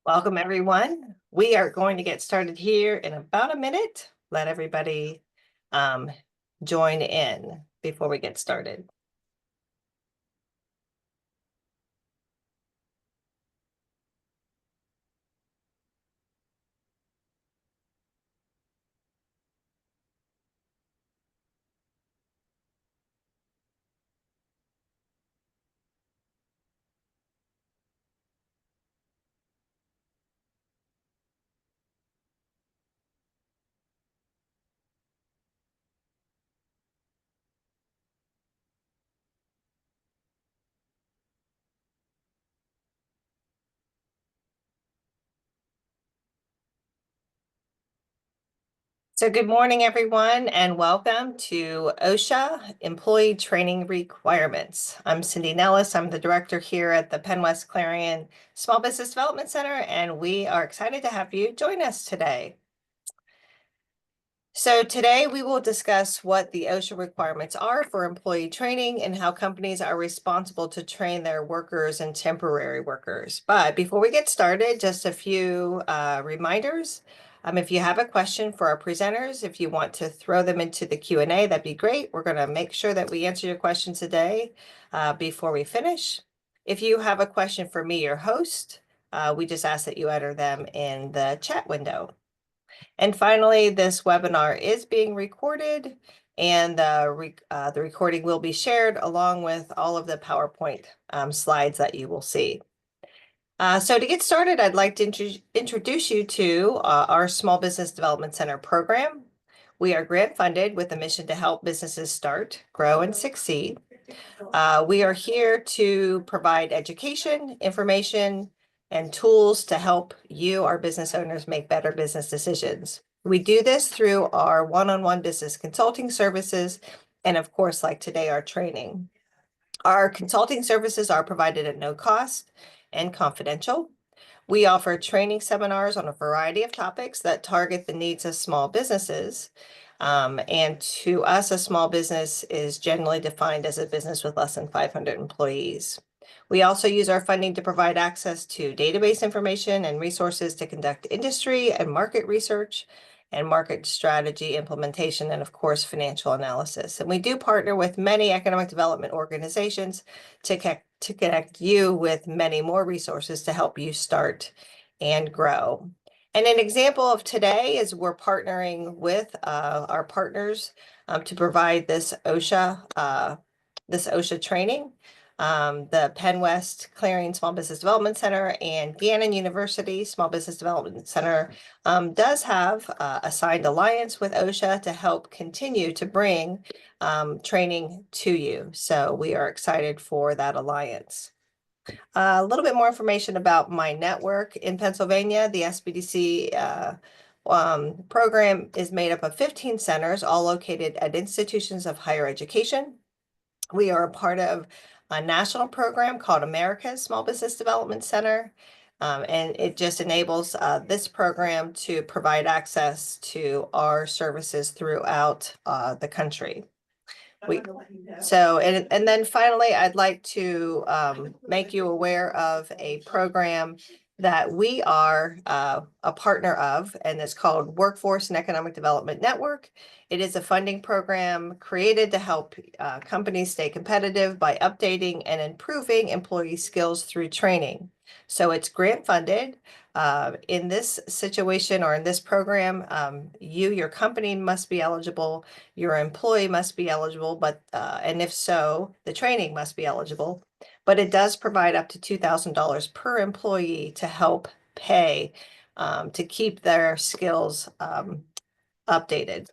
Welcome, everyone. We are going to get started here in about a minute. Let everybody join in before we get started. So good morning, everyone, and welcome to OSHA Employee Training Requirements. I'm Cindy Nellis. I'm the director here at the Penn West Clarion Small Business Development Center, and we are excited to have you join us today. So today we will discuss what the OSHA requirements are for employee training and how companies are responsible to train their workers and temporary workers. But before we get started, just a few reminders. If you have a question for our presenters, if you want to throw them into the Q&A, that'd be great. We're going to make sure that we answer your questions today before we finish. If you have a question for me, your host, we just ask that you enter them in the chat window. And finally, this webinar is being recorded, and the recording will be shared along with all of the PowerPoint slides that you will see. So to get started, I'd like to introduce you to our Small Business Development Center program. We are grant funded with a mission to help businesses start, grow, and succeed. We are here to provide education, information, and tools to help you, our business owners, make better business decisions. We do this through our one-on-one business consulting services, and of course, like today, our training. Our consulting services are provided at no cost and confidential. We offer training seminars on a variety of topics that target the needs of small businesses. And to us, a small business is generally defined as a business with less than 500 employees. We also use our funding to provide access to database information and resources to conduct industry and market research and market strategy implementation, and of course, financial analysis. And we do partner with many economic development organizations to connect you with many more resources to help you start and grow. And an example of today is we're partnering with our partners to provide this OSHA training. The Penn West Clarion Small Business Development Center and Gannon University Small Business Development Center does have a signed alliance with OSHA to help continue to bring training to you. So we are excited for that alliance. A little bit more information about my network in Pennsylvania. The SBDC program is made up of 15 centers, all located at institutions of higher education. We are a part of a national program called America's Small Business Development Center. And it just enables this program to provide access to our services throughout the country. And then finally, I'd like to make you aware of a program that we are a partner of, and it's called Workforce and Economic Development Network. It is a funding program created to help companies stay competitive by updating and improving employee skills through training. So it's grant funded. In this situation or in this program, your company must be eligible, your employee must be eligible, but and if so, the training must be eligible. But it does provide up to $2,000 per employee to help pay to keep their skills updated.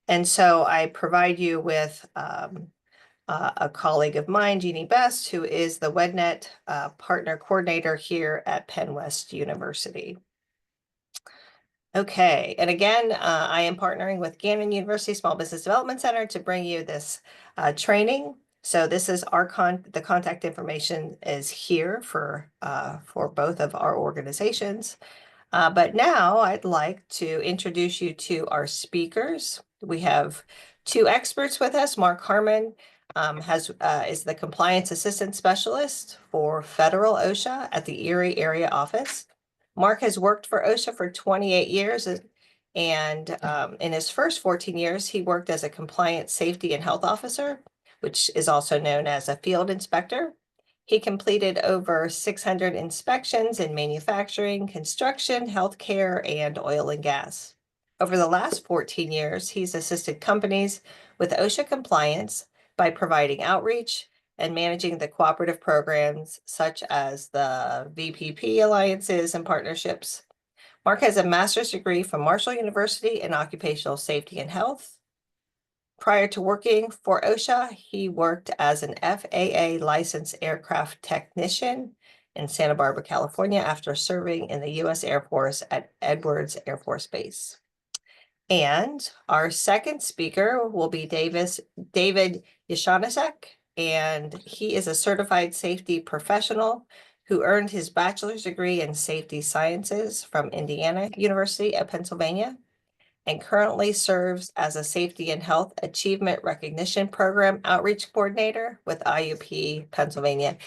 And so I provide you with a colleague of mine, Jeannie Best, who is the WEDNET partner coordinator here at Penn West University. Okay, and again, I am partnering with Gannon University Small Business Development Center to bring you this training. So this is the contact information is here for both of our organizations. But now I'd like to introduce you to our speakers. We have two experts with us. Mark Harmon is the Compliance Assistant Specialist for Federal OSHA at the Erie area office. Mark has worked for OSHA for 28 years, and in his first 14 years, he worked as a compliance safety and health officer, which is also known as a field inspector. He completed over 600 inspections in manufacturing, construction, healthcare, and oil and gas. Over the last 14 years, he's assisted companies with OSHA compliance by providing outreach and managing the cooperative programs such as the VPP alliances and partnerships. Mark has a master's degree from Marshall University in occupational safety and health. Prior to working for OSHA, he worked as an FAA licensed aircraft technician in Santa Barbara, California, after serving in the U.S. Air Force at Edwards Air Force Base. And our second speaker will be David Yanoschick, and he is a certified safety professional who earned his bachelor's degree in safety sciences from Indiana University of Pennsylvania and currently serves as a Safety and Health Achievement Recognition Program Outreach Coordinator with IUP Pennsylvania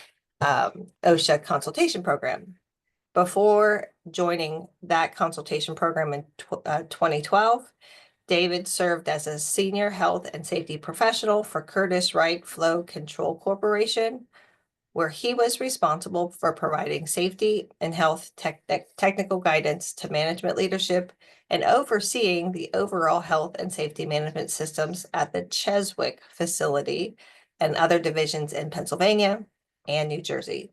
OSHA Consultation Program. Before joining that consultation program in 2012, David served as a senior health and safety professional for Curtiss-Wright Flow Control Corporation, where he was responsible for providing safety and health technical guidance to management leadership and overseeing the overall health and safety management systems at the Cheswick facility and other divisions in Pennsylvania and New Jersey.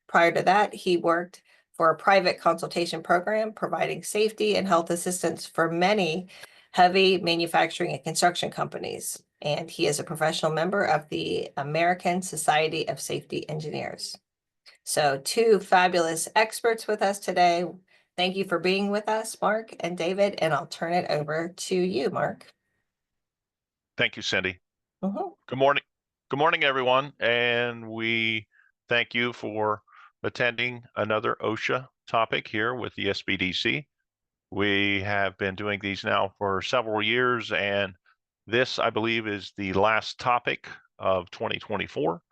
Prior to that, he worked for a private consultation program providing safety and health assistance for many heavy manufacturing and construction companies. And he is a professional member of the American Society of Safety Engineers. So two fabulous experts with us today. Thank you for being with us, Mark and David, and I'll turn it over to you, Mark. Thank you, Cindy. Good morning. Good morning, everyone. And we thank you for attending another OSHA topic here with the SBDC. We have been doing these now for several years, and this, I believe, is the last topic of 2024.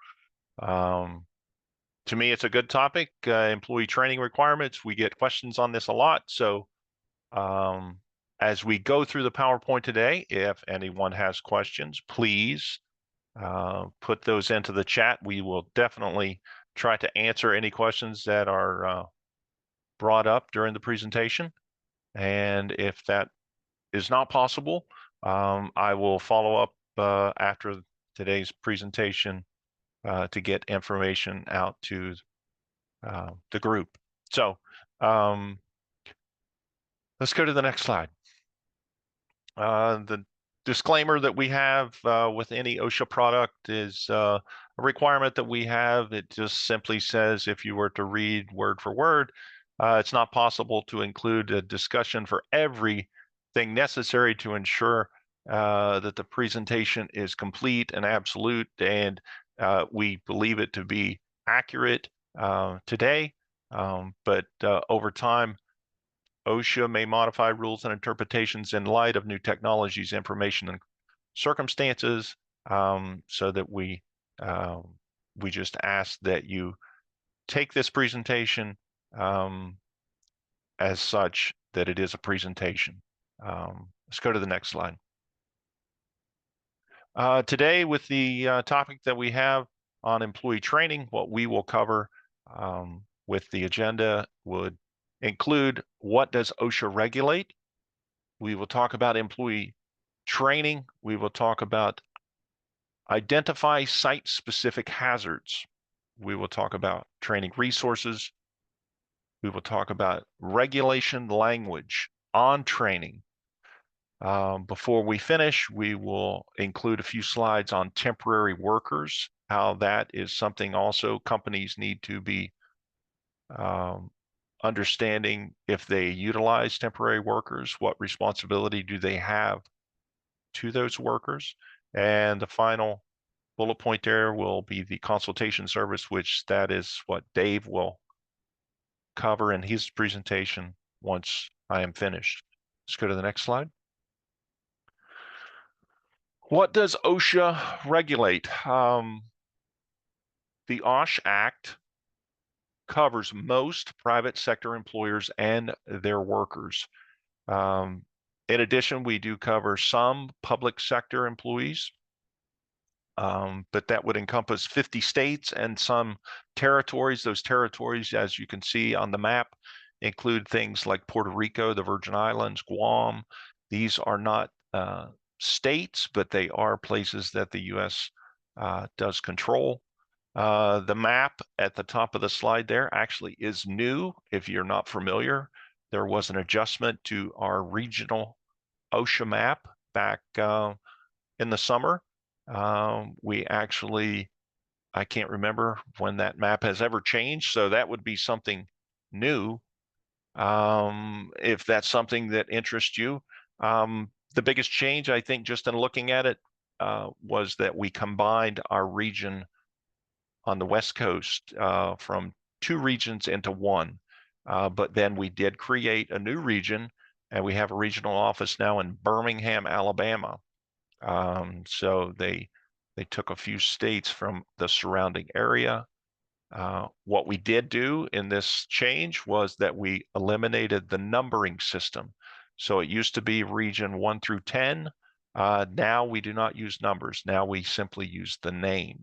To me, it's a good topic, employee training requirements. We get questions on this a lot. So as we go through the PowerPoint today, if anyone has questions, please put those into the chat. We will definitely try to answer any questions that are brought up during the presentation. And if that is not possible, I will follow up after today's presentation to get information out to the group. So let's go to the next slide. The disclaimer that we have with any OSHA product is a requirement that we have. It just simply says, if you were to read word for word, it's not possible to include a discussion for everything necessary to ensure that the presentation is complete and absolute, and we believe it to be accurate today, but over time, OSHA may modify rules and interpretations in light of new technologies, information, and circumstances, so that we just ask that you take this presentation as such, that it is a presentation. Let's go to the next slide. Today, with the topic that we have on employee training, what we will cover with the agenda would include, what does OSHA regulate? We will talk about employee training. We will talk about identify site-specific hazards. We will talk about training resources. We will talk about regulation language on training. Before we finish, we will include a few slides on temporary workers, how that is something also companies need to be understanding. If they utilize temporary workers, what responsibility do they have to those workers? And the final bullet point there will be the consultation service, which that is what Dave will cover in his presentation once I am finished. Let's go to the next slide. What does OSHA regulate? The OSHA Act covers most private sector employers and their workers. In addition, we do cover some public sector employees, but that would encompass 50 states and some territories. Those territories, as you can see on the map, include things like Puerto Rico, the Virgin Islands, Guam. These are not states, but they are places that the U.S. Does control. The map at the top of the slide there actually is new. If you're not familiar, there was an adjustment to our regional OSHA map back in the summer. We actually, I can't remember when that map has ever changed, so that would be something new. If that's something that interests you. The biggest change, I think, just in looking at it, was that we combined our region on the West Coast from 2 regions into 1. But then we did create a new region, and we have a regional office now in Birmingham, Alabama. So they took a few states from the surrounding area. What we did do in this change was that we eliminated the numbering system. So it used to be region 1 through 10. Now we do not use numbers. Now we simply use the name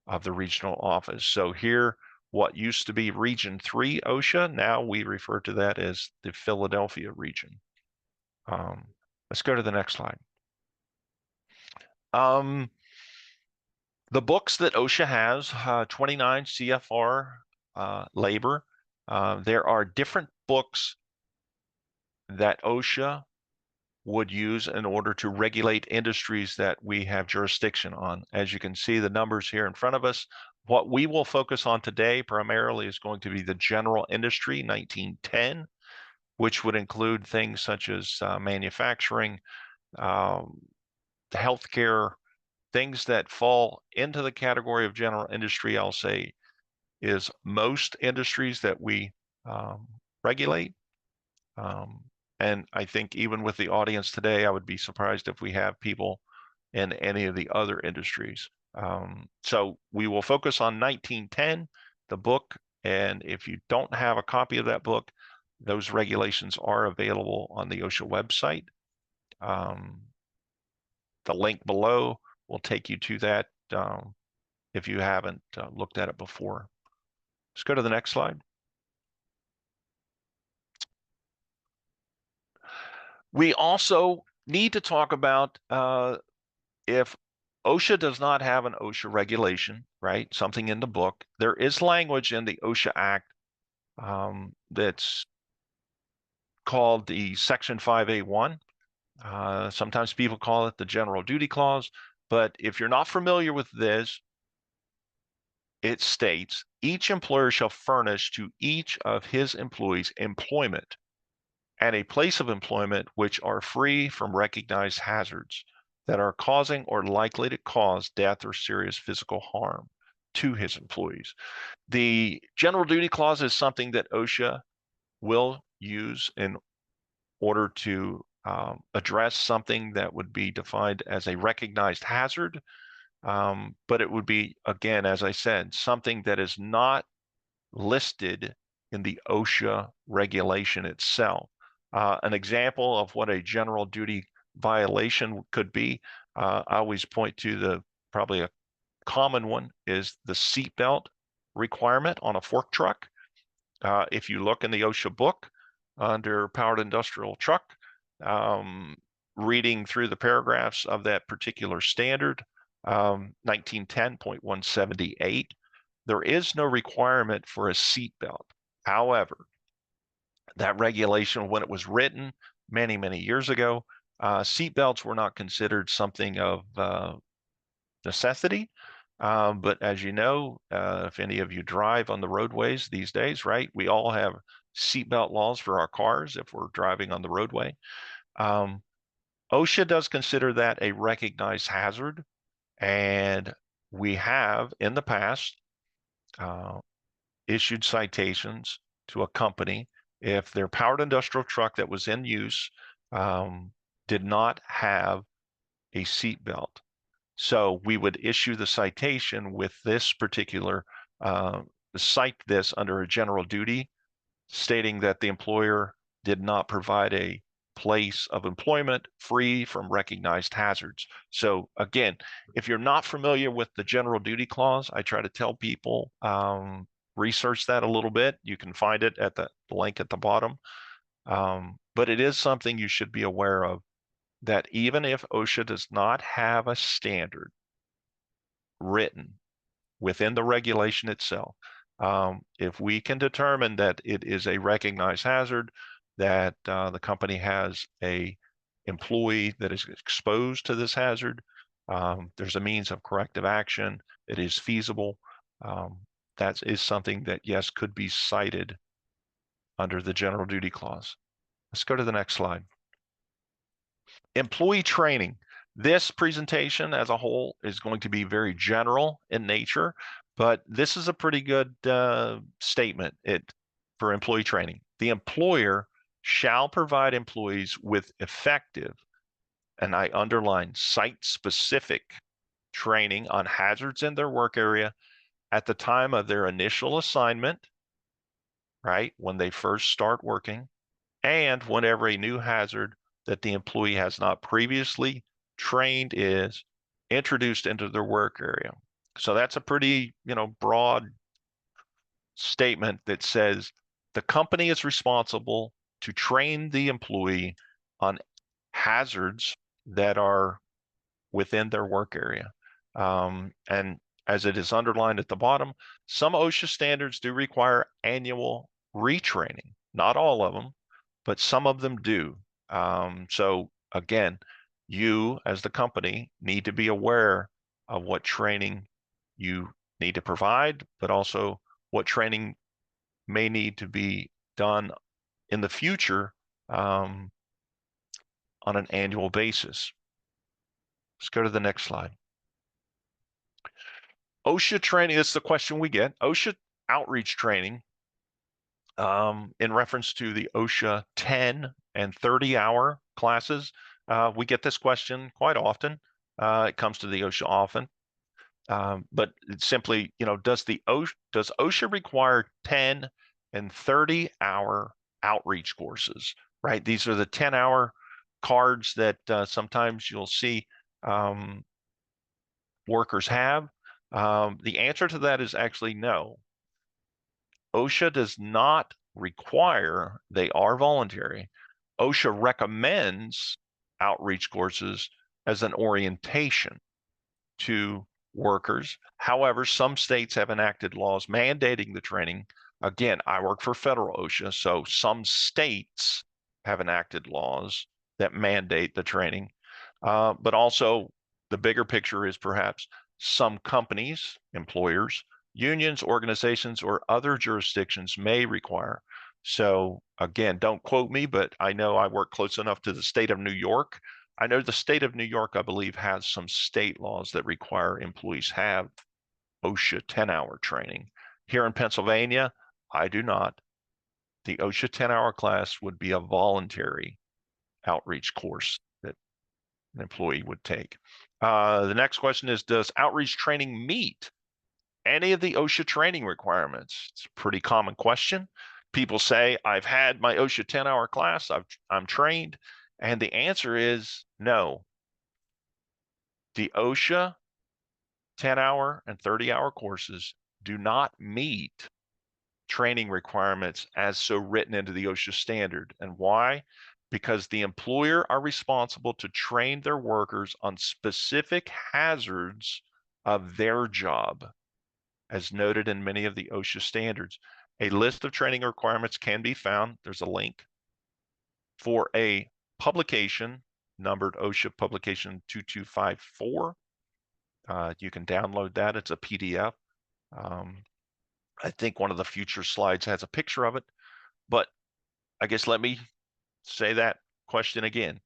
of the regional office. So here, what used to be region 3 OSHA, now we refer to that as the Philadelphia region. Let's go to the next slide. The books that OSHA has, 29 CFR labor. There are different books that OSHA would use in order to regulate industries that we have jurisdiction on. As you can see, the numbers here in front of us. What we will focus on today primarily is going to be the general industry, 1910, which would include things such as manufacturing, healthcare, things that fall into the category of general industry. I'll say is most industries that we regulate. And I think even with the audience today, I would be surprised if we have people in any of the other industries. So we will focus on 1910, the book. And if you don't have a copy of that book, those regulations are available on the OSHA website. The link below will take you to that if you haven't looked at it before. Let's go to the next slide. We also need to talk about if OSHA does not have an OSHA regulation, right? Something in the book. There is language in the OSHA Act that's called the Section 5A1. Sometimes people call it the General Duty Clause. But if you're not familiar with this, it states, each employer shall furnish to each of his employees employment and a place of employment which are free from recognized hazards that are causing or likely to cause death or serious physical harm to his employees. The general duty clause is something that OSHA will use in order to address something that would be defined as a recognized hazard. But it would be, again, as I said, something that is not listed in the OSHA regulation itself. An example of what a general duty violation could be, I always point to probably a common one is the seatbelt requirement on a fork truck. If you look in the OSHA book under powered industrial truck, reading through the paragraphs of that particular standard, 1910.178, there is no requirement for a seatbelt. However, that regulation, when it was written many, many years ago, seatbelts were not considered something of necessity. But as you know, if any of you drive on the roadways these days, right, we all have seatbelt laws for our cars if we're driving on the roadway. OSHA does consider that a recognized hazard, and we have in the past issued citations to a company if their powered industrial truck that was in use did not have a seatbelt. So we would issue the citation with this particular cite this under a general duty, stating that the employer did not provide a place of employment free from recognized hazards. So again, if you're not familiar with the general duty clause, I try to tell people, research that a little bit. You can find it at the link at the bottom. But it is something you should be aware of, that even if OSHA does not have a standard written within the regulation itself, if we can determine that it is a recognized hazard, that the company has a employee that is exposed to this hazard, there's a means of corrective action, it is feasible, that is something that, yes, could be cited under the general duty clause. Let's go to the next slide. Employee training. This presentation as a whole is going to be very general in nature, but this is a pretty good statement for employee training. The employer shall provide employees with effective, and I underline site-specific, training on hazards in their work area at the time of their initial assignment, right, when they first start working, and whenever a new hazard that the employee has not previously trained is introduced into their work area. So that's a pretty, broad statement that says the company is responsible to train the employee on hazards that are within their work area. And as it is underlined at the bottom, some OSHA standards do require annual retraining. Not all of them, but some of them do. So again, you as the company need to be aware of what training you need to provide, but also what training may need to be done in the future on an annual basis. Let's go to the next slide. OSHA training, this is the question we get. OSHA outreach training, in reference to the OSHA 10 and 30-hour classes. We get this question quite often. It comes to the OSHA often. But it's simply, does OSHA require 10 and 30-hour outreach courses, right? These are the 10-hour cards that sometimes you'll see workers have. The answer to that is actually no. OSHA does not require, they are voluntary. OSHA recommends outreach courses as an orientation to workers. However, some states have enacted laws mandating the training. Again, I work for federal OSHA, so some states have enacted laws that mandate the training. But also, the bigger picture is perhaps some companies, employers, unions, organizations, or other jurisdictions may require. So again, don't quote me, but I know I work close enough to the state of New York. I know the state of New York, I believe, has some state laws that require employees have OSHA 10-hour training. Here in Pennsylvania, I do not. The OSHA 10-hour class would be a voluntary outreach course that an employee would take. The next question is, does outreach training meet any of the OSHA training requirements? It's a pretty common question. People say, I've had my OSHA 10-hour class, I'm trained, and the answer is no. The OSHA 10-hour and 30-hour courses do not meet training requirements as so written into the OSHA standard. And why? Because the employer are responsible to train their workers on specific hazards of their job, as noted in many of the OSHA standards. A list of training requirements can be found. There's a link for a publication numbered OSHA publication 2254. You can download that. It's a PDF. I think one of the future slides has a picture of it, but I guess let me say that question again.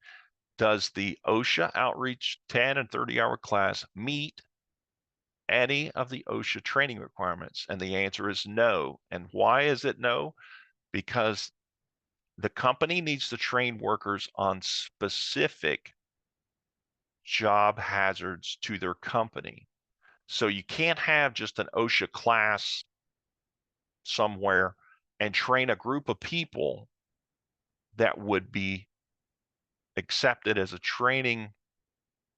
Does the OSHA Outreach 10 and 30-hour class meet any of the OSHA training requirements? And the answer is no. And why is it no? Because the company needs to train workers on specific job hazards to their company. So you can't have just an OSHA class somewhere and train a group of people that would be accepted as a training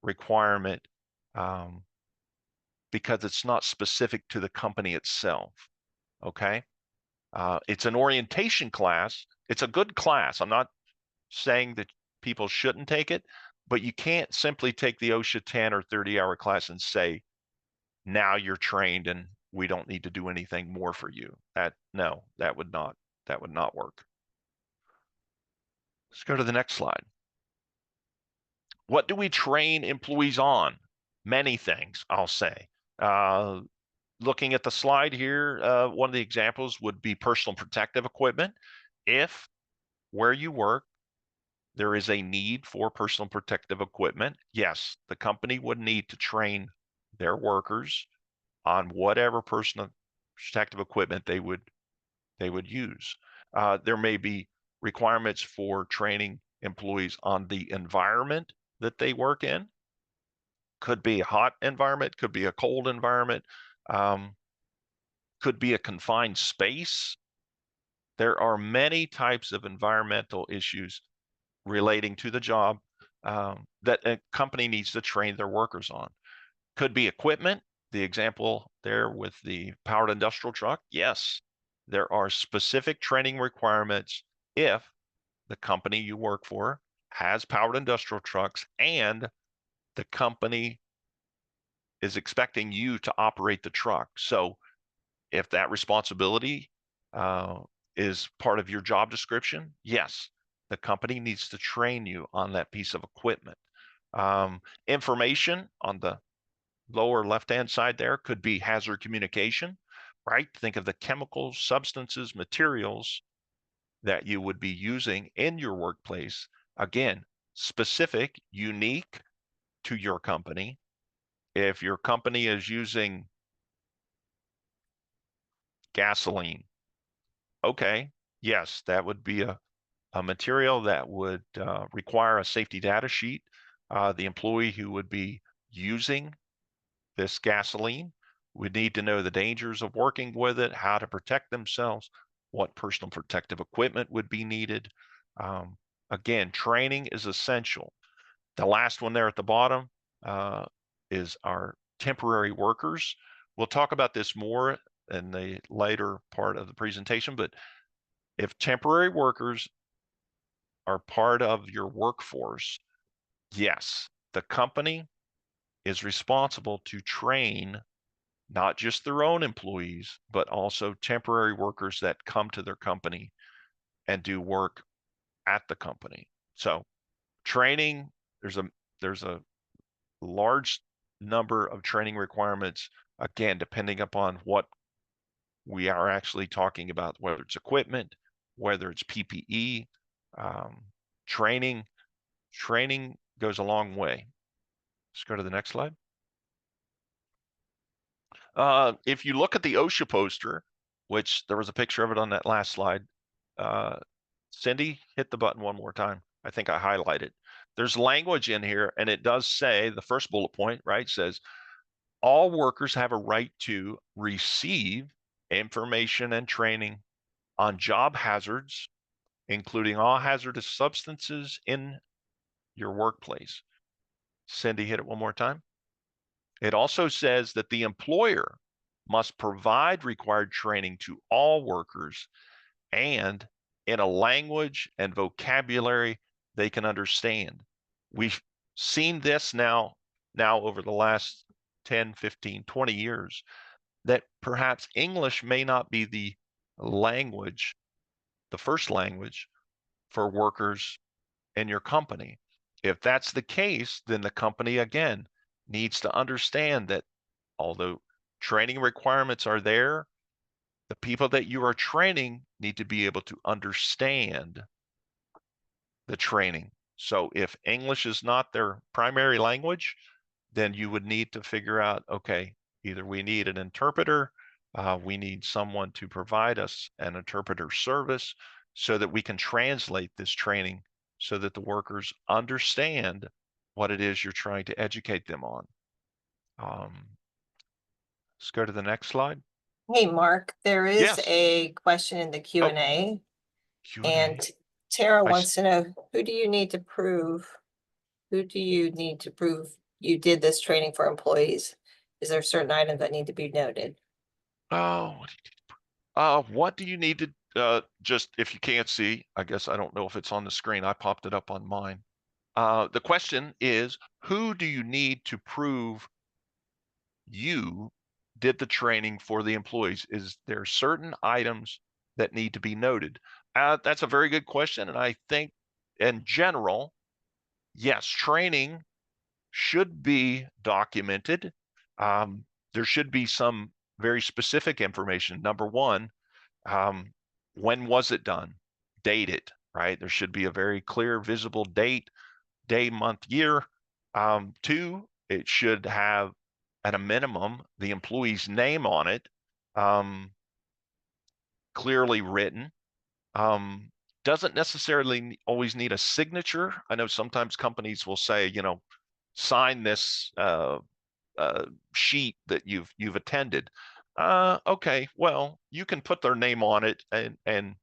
requirement, because it's not specific to the company itself. Okay. It's an orientation class. It's a good class. I'm not saying that people shouldn't take it, but you can't simply take the OSHA 10 or 30-hour class and say, now you're trained and we don't need to do anything more for you. No, that would not work. Let's go to the next slide. What do we train employees on? Many things, I'll say. Looking at the slide here, one of the examples would be personal protective equipment. If where you work, there is a need for personal protective equipment, yes, the company would need to train their workers on whatever personal protective equipment they would use. There may be requirements for training employees on the environment that they work in. Could be a hot environment, could be a cold environment, could be a confined space. There are many types of environmental issues relating to the job that a company needs to train their workers on. Could be equipment. The example there with the powered industrial truck. Yes, there are specific training requirements if the company you work for has powered industrial trucks and the company is expecting you to operate the truck. So if that responsibility is part of your job description, yes, the company needs to train you on that piece of equipment. Information on the lower left-hand side there could be hazard communication, right? Think of the chemicals, substances, materials that you would be using in your workplace. Again, specific, unique to your company. If your company is using gasoline, okay, yes, that would be a material that would require a safety data sheet. The employee who would be using this gasoline would need to know the dangers of working with it, how to protect themselves, what personal protective equipment would be needed. Again, training is essential. The last one there at the bottom is our temporary workers. We'll talk about this more in the later part of the presentation, but if temporary workers are part of your workforce, yes, the company is responsible to train not just their own employees, but also temporary workers that come to their company and do work at the company. So training, there's a large number of training requirements, again, depending upon what we are actually talking about, whether it's equipment, whether it's PPE, training goes a long way. Let's go to the next slide. If you look at the OSHA poster, which there was a picture of it on that last slide, Cindy, hit the button one more time. I think I highlighted. There's language in here, and it does say, the first bullet point, right, says, all workers have a right to receive information and training on job hazards, including all hazardous substances in your workplace. Cindy, hit it one more time. It also says that the employer must provide required training to all workers and in a language and vocabulary they can understand. We've seen this now over the last 10, 15, 20 years, that perhaps English may not be the language, the first language for workers in your company. If that's the case, then the company, again, needs to understand that although training requirements are there, the people that you are training need to be able to understand the training. So if English is not their primary language, then you would need to figure out, okay, either we need an interpreter, we need someone to provide us an interpreter service so that we can translate this training so that the workers understand what it is you're trying to educate them on. Let's go to the next slide. Hey, Mark, there is Yes. a question in the Q Oh, and A, and Q&A. Tara I s- wants to know, who do you need to prove? Who do you need to prove you did this training for employees? Is there certain items that need to be noted? oh, what do you need to just if you can't see, I guess I don't know if it's on the screen. I popped it up on mine. The question is, who do you need to prove you did the training for the employees? Is there certain items that need to be noted? That's a very good question, and I think in general, yes, training should be documented. Um, there should be some very specific information. Number one, um, when was it done? Date it, right? There should be a very clear, visible date, day, month, year. Two, it should have, at a minimum, the employee's name on it, um, clearly written. Um, doesn't necessarily always need a signature. I know sometimes companies will say, sign this uh, sheet that you've attended. Okay, well, you can put their name on it, and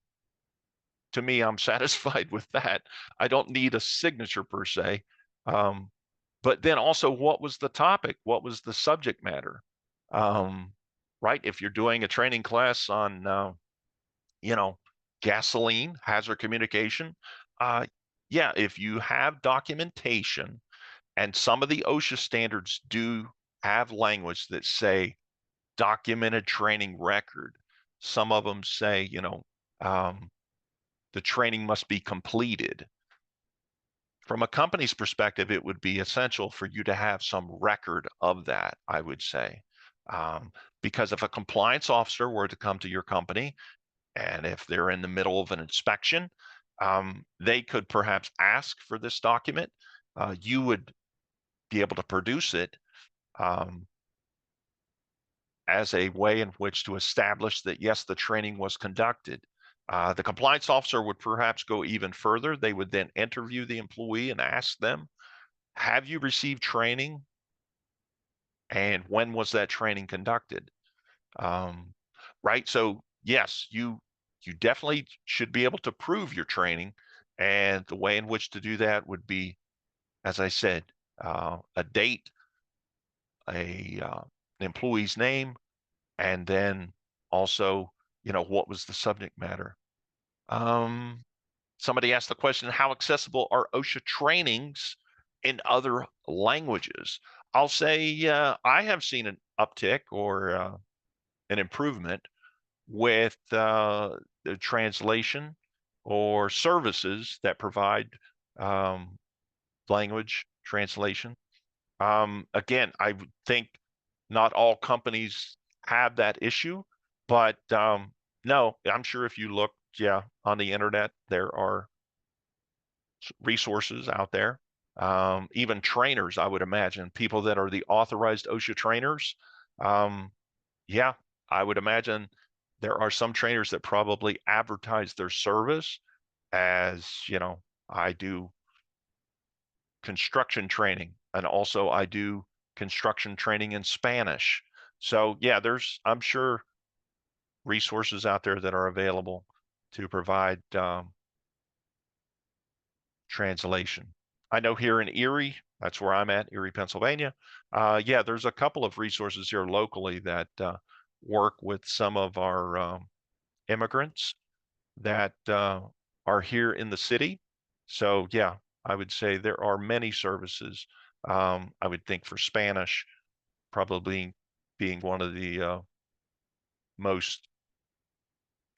to me, I'm satisfied with that. I don't need a signature per se. Um, but then also, what was the topic? What was the subject matter? Um, right? If you're doing a training class on, you know, gasoline, hazard communication, uh, yeah, if you have documentation, and some of the OSHA standards do have language that say documented training record. Some of them say, um, the training must be completed. From a company's perspective, it would be essential for you to have some record of that, I would say. Um, because if a compliance officer were to come to your company, and if they're in the middle of an inspection, they could perhaps ask for this document. You would be able to produce it, um, as a way in which to establish that, yes, the training was conducted. The compliance officer would perhaps go even further. They would then interview the employee and ask them, have you received training? And when was that training conducted? Um, right. So yes, you definitely should be able to prove your training. And the way in which to do that would be, as I said, a date, an employee's name, and then also, what was the subject matter? Um, Somebody asked the question, how accessible are OSHA trainings in other languages? I'll say I have seen an uptick or an improvement with the translation or services that provide um, language translation. Again, I would think not all companies have that issue, but no, I'm sure if you look, yeah, on the internet, there are resources out there. Even trainers, I would imagine, people that are the authorized OSHA trainers. Um, yeah, I would imagine there are some trainers that probably advertise their service as, I do construction training, and also I do construction training in Spanish. So yeah, I'm sure, resources out there that are available to provide translation. I know here in Erie, that's where I'm at, Erie, Pennsylvania. Yeah, there's a couple of resources here locally that work with some of our immigrants that are here in the city. So yeah, I would say there are many services. I would think for Spanish, probably being one of the most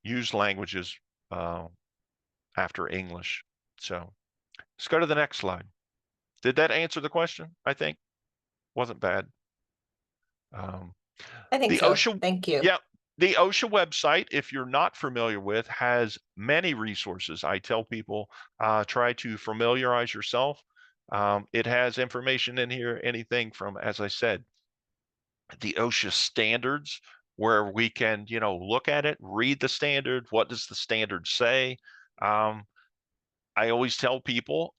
used languages uh, after English. So let's go to the next slide. Did that answer the question? I think wasn't bad. Um, I think the so. OSHA, Thank you. yeah, the OSHA website, if you're not familiar with, has many resources. I tell people, try to familiarize yourself. It has information in here, anything from, as I said, the OSHA standards, where we can, look at it, read the standard. What does the standard say? Um, I always tell people,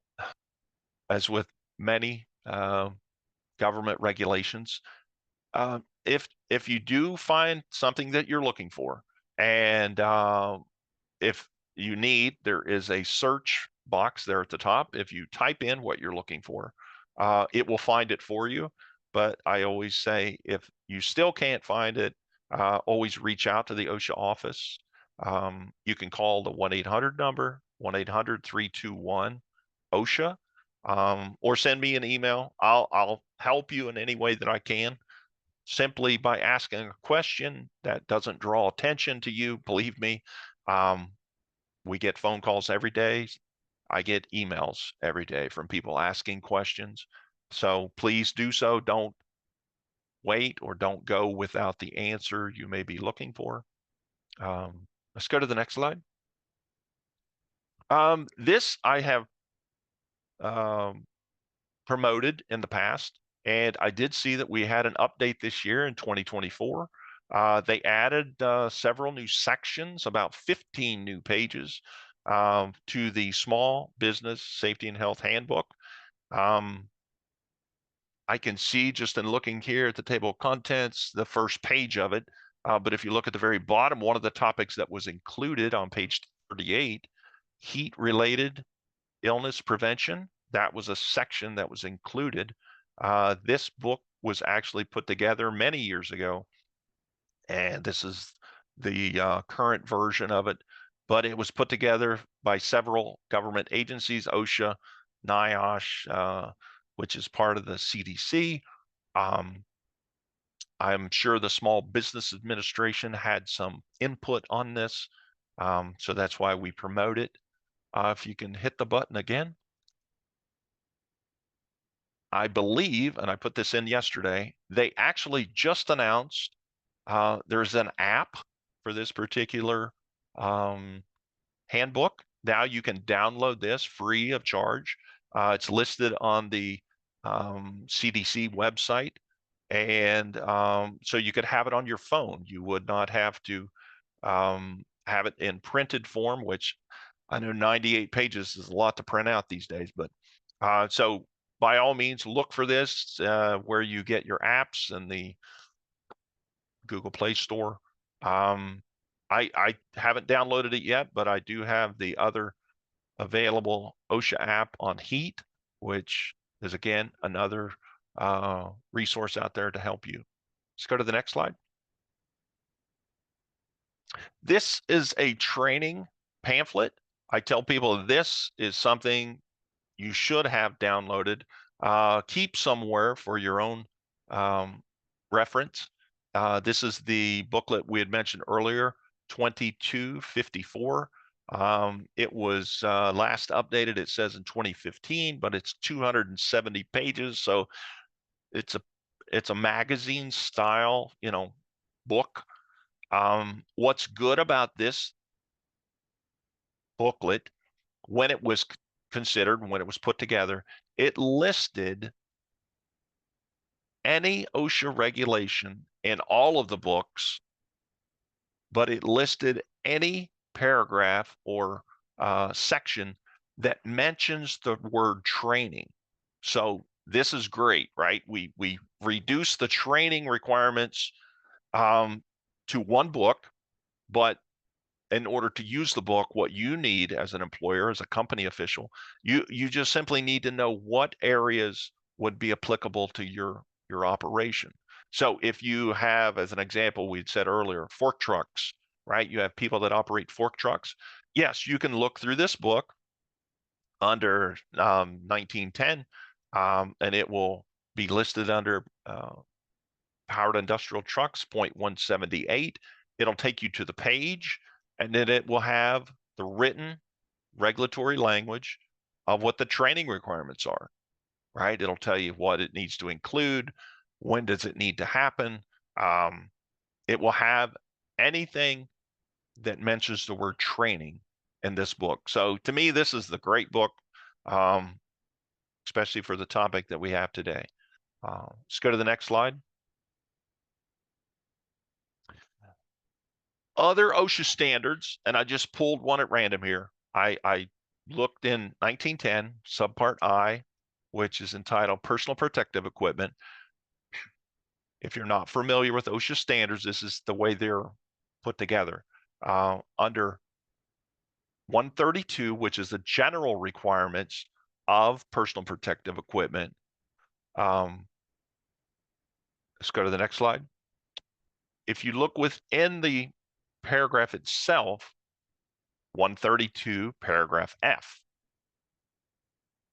as with many government regulations, If you do find something that you're looking for, and if you need, there is a search box there at the top. If you type in what you're looking for, it will find it for you. But I always say, if you still can't find it, always reach out to the OSHA office. You can call the 1-800 number, 1-800-321-OSHA, or send me an email. I'll help you in any way that I can, simply by asking a question that doesn't draw attention to you. Believe me, we get phone calls every day. I get emails every day from people asking questions. So please do so. Don't wait, or don't go without the answer you may be looking for. Let's go to the next slide. This I have promoted in the past, and I did see that we had an update this year in 2024. They added several new sections, about 15 new pages to the Small Business Safety and Health Handbook. I can see, just in looking here at the table of contents, the first page of it. But if you look at the very bottom, one of the topics that was included on page 38, heat-related illness prevention, that was a section that was included. This book was actually put together many years ago, and this is the current version of it, but it was put together by several government agencies, OSHA, NIOSH, which is part of the CDC. I'm sure the Small Business Administration had some input on this, so that's why we promote it. If you can hit the button again. I believe, and I put this in yesterday, they actually just announced there's an app for this particular handbook. Now you can download this free of charge. It's listed on the CDC website, and so you could have it on your phone. You would not have to have it in printed form, which I know 98 pages is a lot to print out these days. But so by all means, look for this where you get your apps in the Google Play Store. I haven't downloaded it yet, but I do have the other available OSHA app on heat, which is, again, another resource out there to help you. Let's go to the next slide. This is a training pamphlet. I tell people this is something you should have downloaded. Keep somewhere for your own reference. This is the booklet we had mentioned earlier, 2254. It was last updated, it says, in 2015, but it's 270 pages. So it's a magazine style, book. What's good about this booklet, when it was considered, when it was put together, it listed any OSHA regulation in all of the books, but it listed any paragraph or section that mentions the word training. So this is great, right? We reduce the training requirements to one book, but in order to use the book, what you need as an employer, as a company official, you just simply need to know what areas would be applicable to your operation. So if you have, as an example, we'd said earlier, fork trucks, right? You have people that operate fork trucks. Yes, you can look through this book under 1910, and it will be listed under powered industrial trucks, 0.178. It'll take you to the page, and then it will have the written regulatory language of what the training requirements are, right? It'll tell you what it needs to include, when does it need to happen. It will have anything that mentions the word training in this book. So to me, this is the great book, especially for the topic that we have today. Let's go to the next slide. Other OSHA standards, and I just pulled one at random here. I looked in 1910, subpart I, which is entitled Personal Protective Equipment. If you're not familiar with OSHA standards, this is the way they're put together. Under 132, which is the general requirements of personal protective equipment. Let's go to the next slide. If you look within the paragraph itself, 132, paragraph F,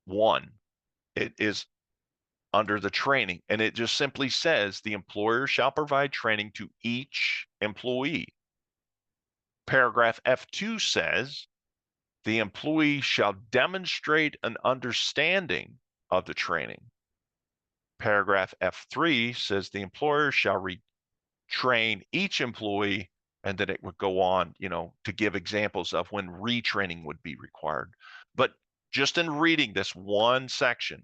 1, it is under the training, and it just simply says the employer shall provide training to each employee. Paragraph F2 says the employee shall demonstrate an understanding of the training. Paragraph F3 says the employer shall retrain each employee, and then it would go on, to give examples of when retraining would be required. But just in reading this one section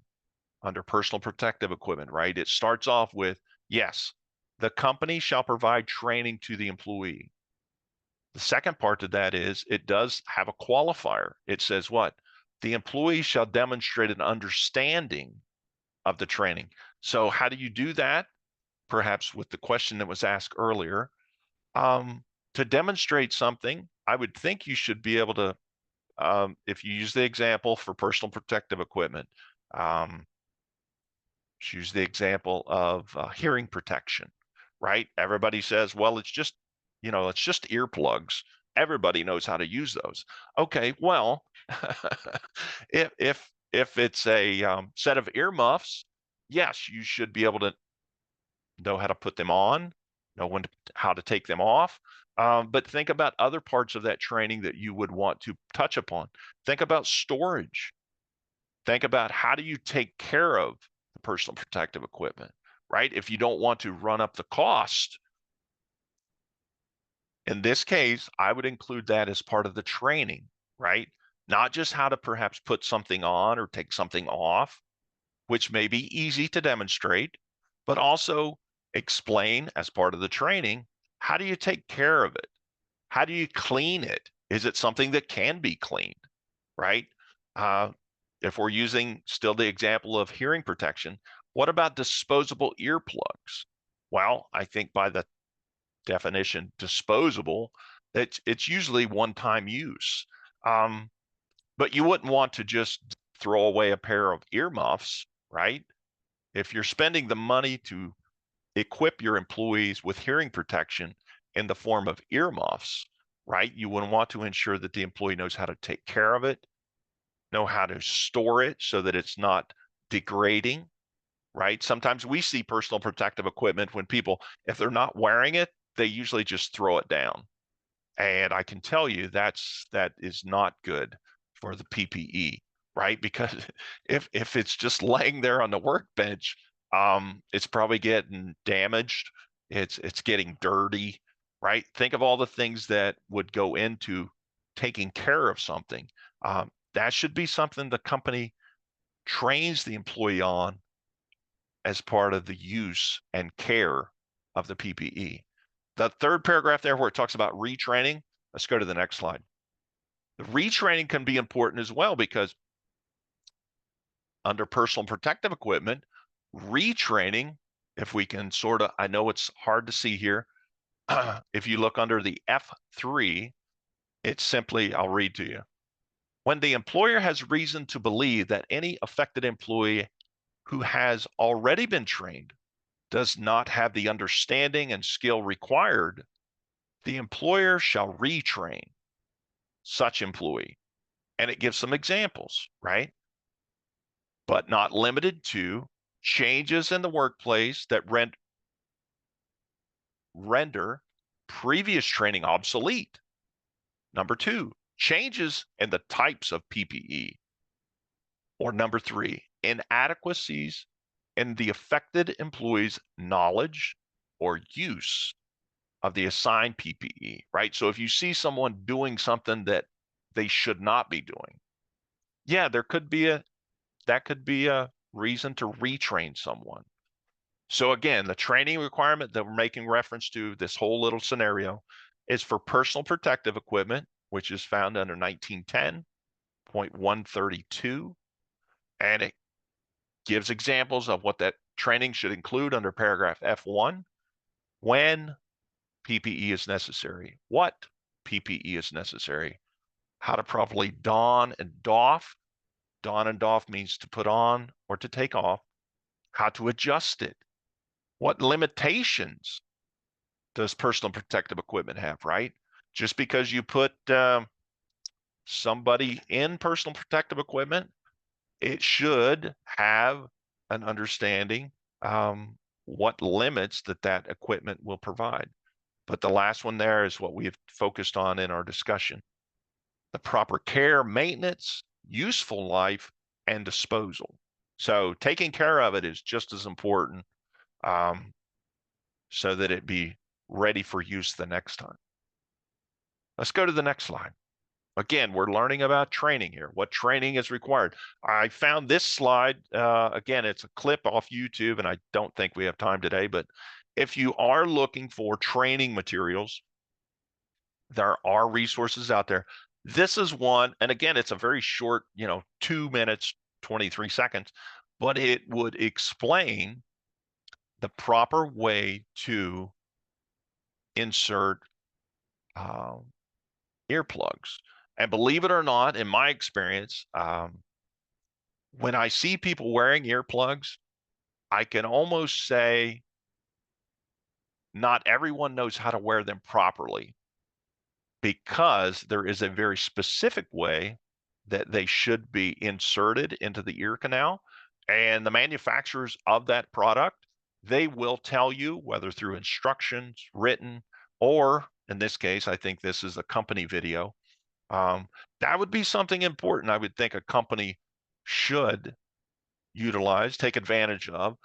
under personal protective equipment, right, it starts off with, yes, the company shall provide training to the employee. The second part of that is it does have a qualifier. It says what? The employee shall demonstrate an understanding of the training. So how do you do that? Perhaps with the question that was asked earlier. To demonstrate something, I would think you should be able to, if you use the example for personal protective equipment, use the example of hearing protection, right? Everybody says, well, it's just earplugs. Everybody knows how to use those. Okay, well, if it's a set of earmuffs, yes, you should be able to know how to put them on, know how to take them off. But think about other parts of that training that you would want to touch upon. Think about storage. Think about how do you take care of the personal protective equipment, right? If you don't want to run up the cost, in this case, I would include that as part of the training, right? Not just how to perhaps put something on or take something off, which may be easy to demonstrate, but also explain as part of the training, how do you take care of it? How do you clean it? Is it something that can be cleaned, right? If we're using still the example of hearing protection, what about disposable earplugs? Well, I think by the definition disposable, it's usually one-time use. But you wouldn't want to just throw away a pair of earmuffs, right? If you're spending the money to equip your employees with hearing protection in the form of earmuffs, right? You would want to ensure that the employee knows how to take care of it, know how to store it so that it's not degrading, right? Sometimes we see personal protective equipment when people, if they're not wearing it, they usually just throw it down. And I can tell you that is not good for the PPE, right? Because if it's just laying there on the workbench, it's probably getting damaged. It's getting dirty, right? Think of all the things that would go into taking care of something. That should be something the company trains the employee on as part of the use and care of the PPE. The third paragraph there where it talks about retraining, let's go to the next slide. The retraining can be important as well because under personal protective equipment, retraining, if we can sort of, I know it's hard to see here. If you look under the F3, it's simply, I'll read to you. When the employer has reason to believe that any affected employee who has already been trained does not have the understanding and skill required, the employer shall retrain such employee. And it gives some examples, right? But not limited to changes in the workplace that render previous training obsolete. Number 2, changes in the types of PPE. Or number 3, inadequacies in the affected employee's knowledge or use of the assigned PPE, right? So if you see someone doing something that they should not be doing, yeah, that could be a reason to retrain someone. So again, the training requirement that we're making reference to, this whole little scenario, is for personal protective equipment, which is found under 1910.132, and it gives examples of what that Training should include under paragraph F1 when PPE is necessary, what PPE is necessary, how to properly don and doff. Don and doff means to put on or to take off, how to adjust it, what limitations does personal protective equipment have, right? Just because you put somebody in personal protective equipment, it should have an understanding what limits that equipment will provide. But the last one there is what we've focused on in our discussion. The proper care, maintenance, useful life, and disposal. So taking care of it is just as important so that it be ready for use the next time. Let's go to the next slide. Again, we're learning about training here, what training is required. I found this slide, again, it's a clip off YouTube, and I don't think we have time today, but if you are looking for training materials, there are resources out there. This is one, and again, it's a very short, 2 minutes, 23 seconds, but it would explain the proper way to insert earplugs. And believe it or not, in my experience, when I see people wearing earplugs, I can almost say not everyone knows how to wear them properly, because there is a very specific way that they should be inserted into the ear canal. And the manufacturers of that product, they will tell you, whether through instructions, written, or in this case, I think this is a company video. That would be something important I would think a company should utilize, take advantage of,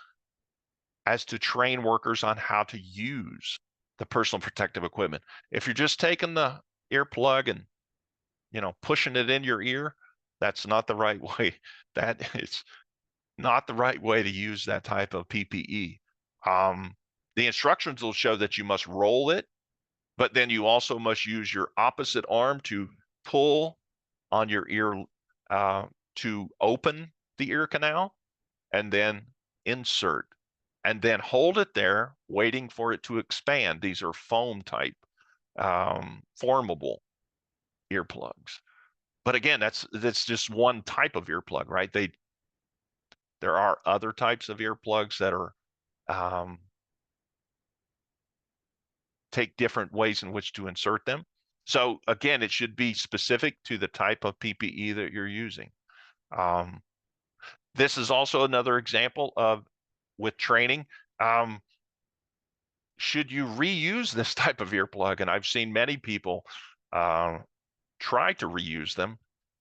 as to train workers on how to use the personal protective equipment. If you're just taking the earplug and pushing it in your ear, that's not the right way. That is not the right way to use that type of PPE. The instructions will show that you must roll it, but then you also must use your opposite arm to pull on your ear to open the ear canal, and then insert, and then hold it there, waiting for it to expand. These are foam type, formable earplugs. But again, that's just one type of earplug, right? There are other types of earplugs that are take different ways in which to insert them. So again, it should be specific to the type of PPE that you're using. This is also another example of, with training, should you reuse this type of earplug? And I've seen many people try to reuse them,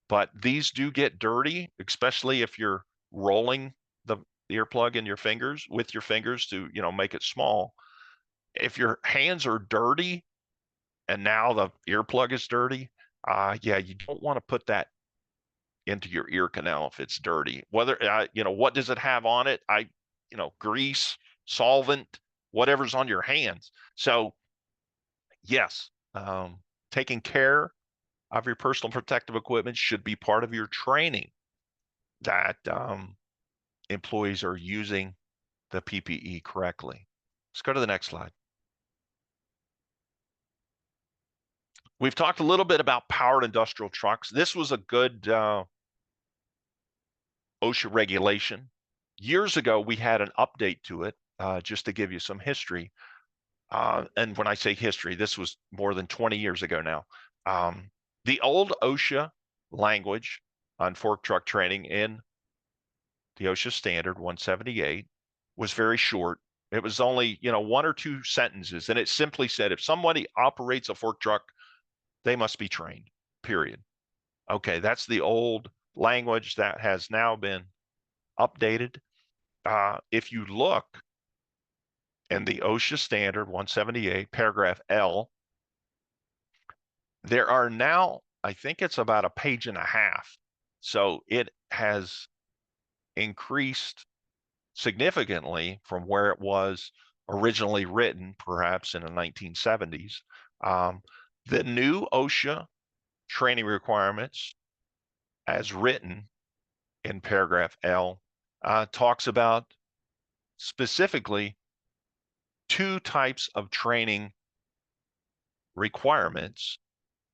but these do get dirty, especially if you're rolling the earplug in your fingers with your fingers to, make it small. If your hands are dirty and now the earplug is dirty, yeah, you don't want to put that into your ear canal if it's dirty. Whether, what does it have on it? Grease, solvent, whatever's on your hands. So yes, taking care of your personal protective equipment should be part of your training, that employees are using the PPE correctly. Let's go to the next slide. We've talked a little bit about powered industrial trucks. This was a good OSHA regulation. Years ago, we had an update to it, just to give you some history. And when I say history, this was more than 20 years ago now. The old OSHA language on fork truck training in the OSHA standard 178 was very short. It was only, 1 or 2 sentences, and it simply said, if somebody operates a fork truck, they must be trained, period. Okay, that's the old language that has now been updated. If you look in the OSHA standard 178, paragraph L, there are now, I think it's about a page and a half. So it has increased significantly from where it was originally written, perhaps in the 1970s. The new OSHA training requirements, as written in paragraph L, talks about specifically 2 types of training requirements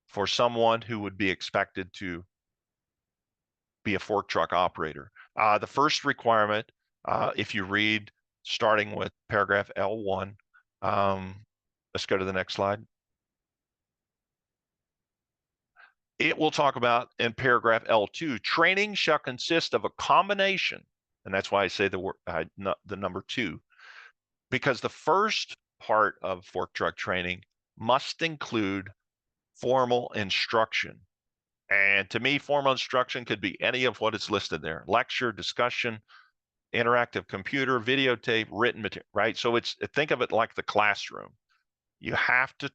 for someone who would be expected to be a fork truck operator. The first requirement, if you read starting with paragraph L1, let's go to the next slide. It will talk about in paragraph L2, training shall consist of a combination, and that's why I say the word the number 2, because the first part of fork truck training must include formal instruction. And to me, formal instruction could be any of what is listed there: lecture, discussion, interactive computer, videotape, written material, right? So think of it like the classroom. You have to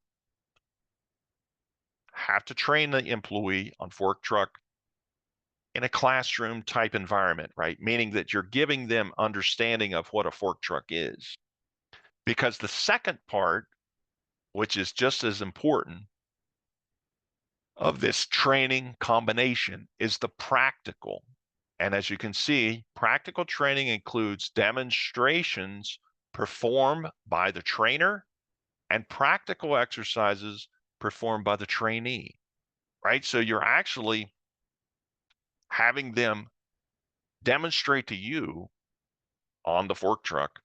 train the employee on fork truck in a classroom type environment, right? Meaning that you're giving them understanding of what a fork truck is. Because the second part, which is just as important, of this training combination is the practical. And as you can see, practical training includes demonstrations performed by the trainer and practical exercises performed by the trainee, right? So you're actually having them demonstrate to you on the fork truck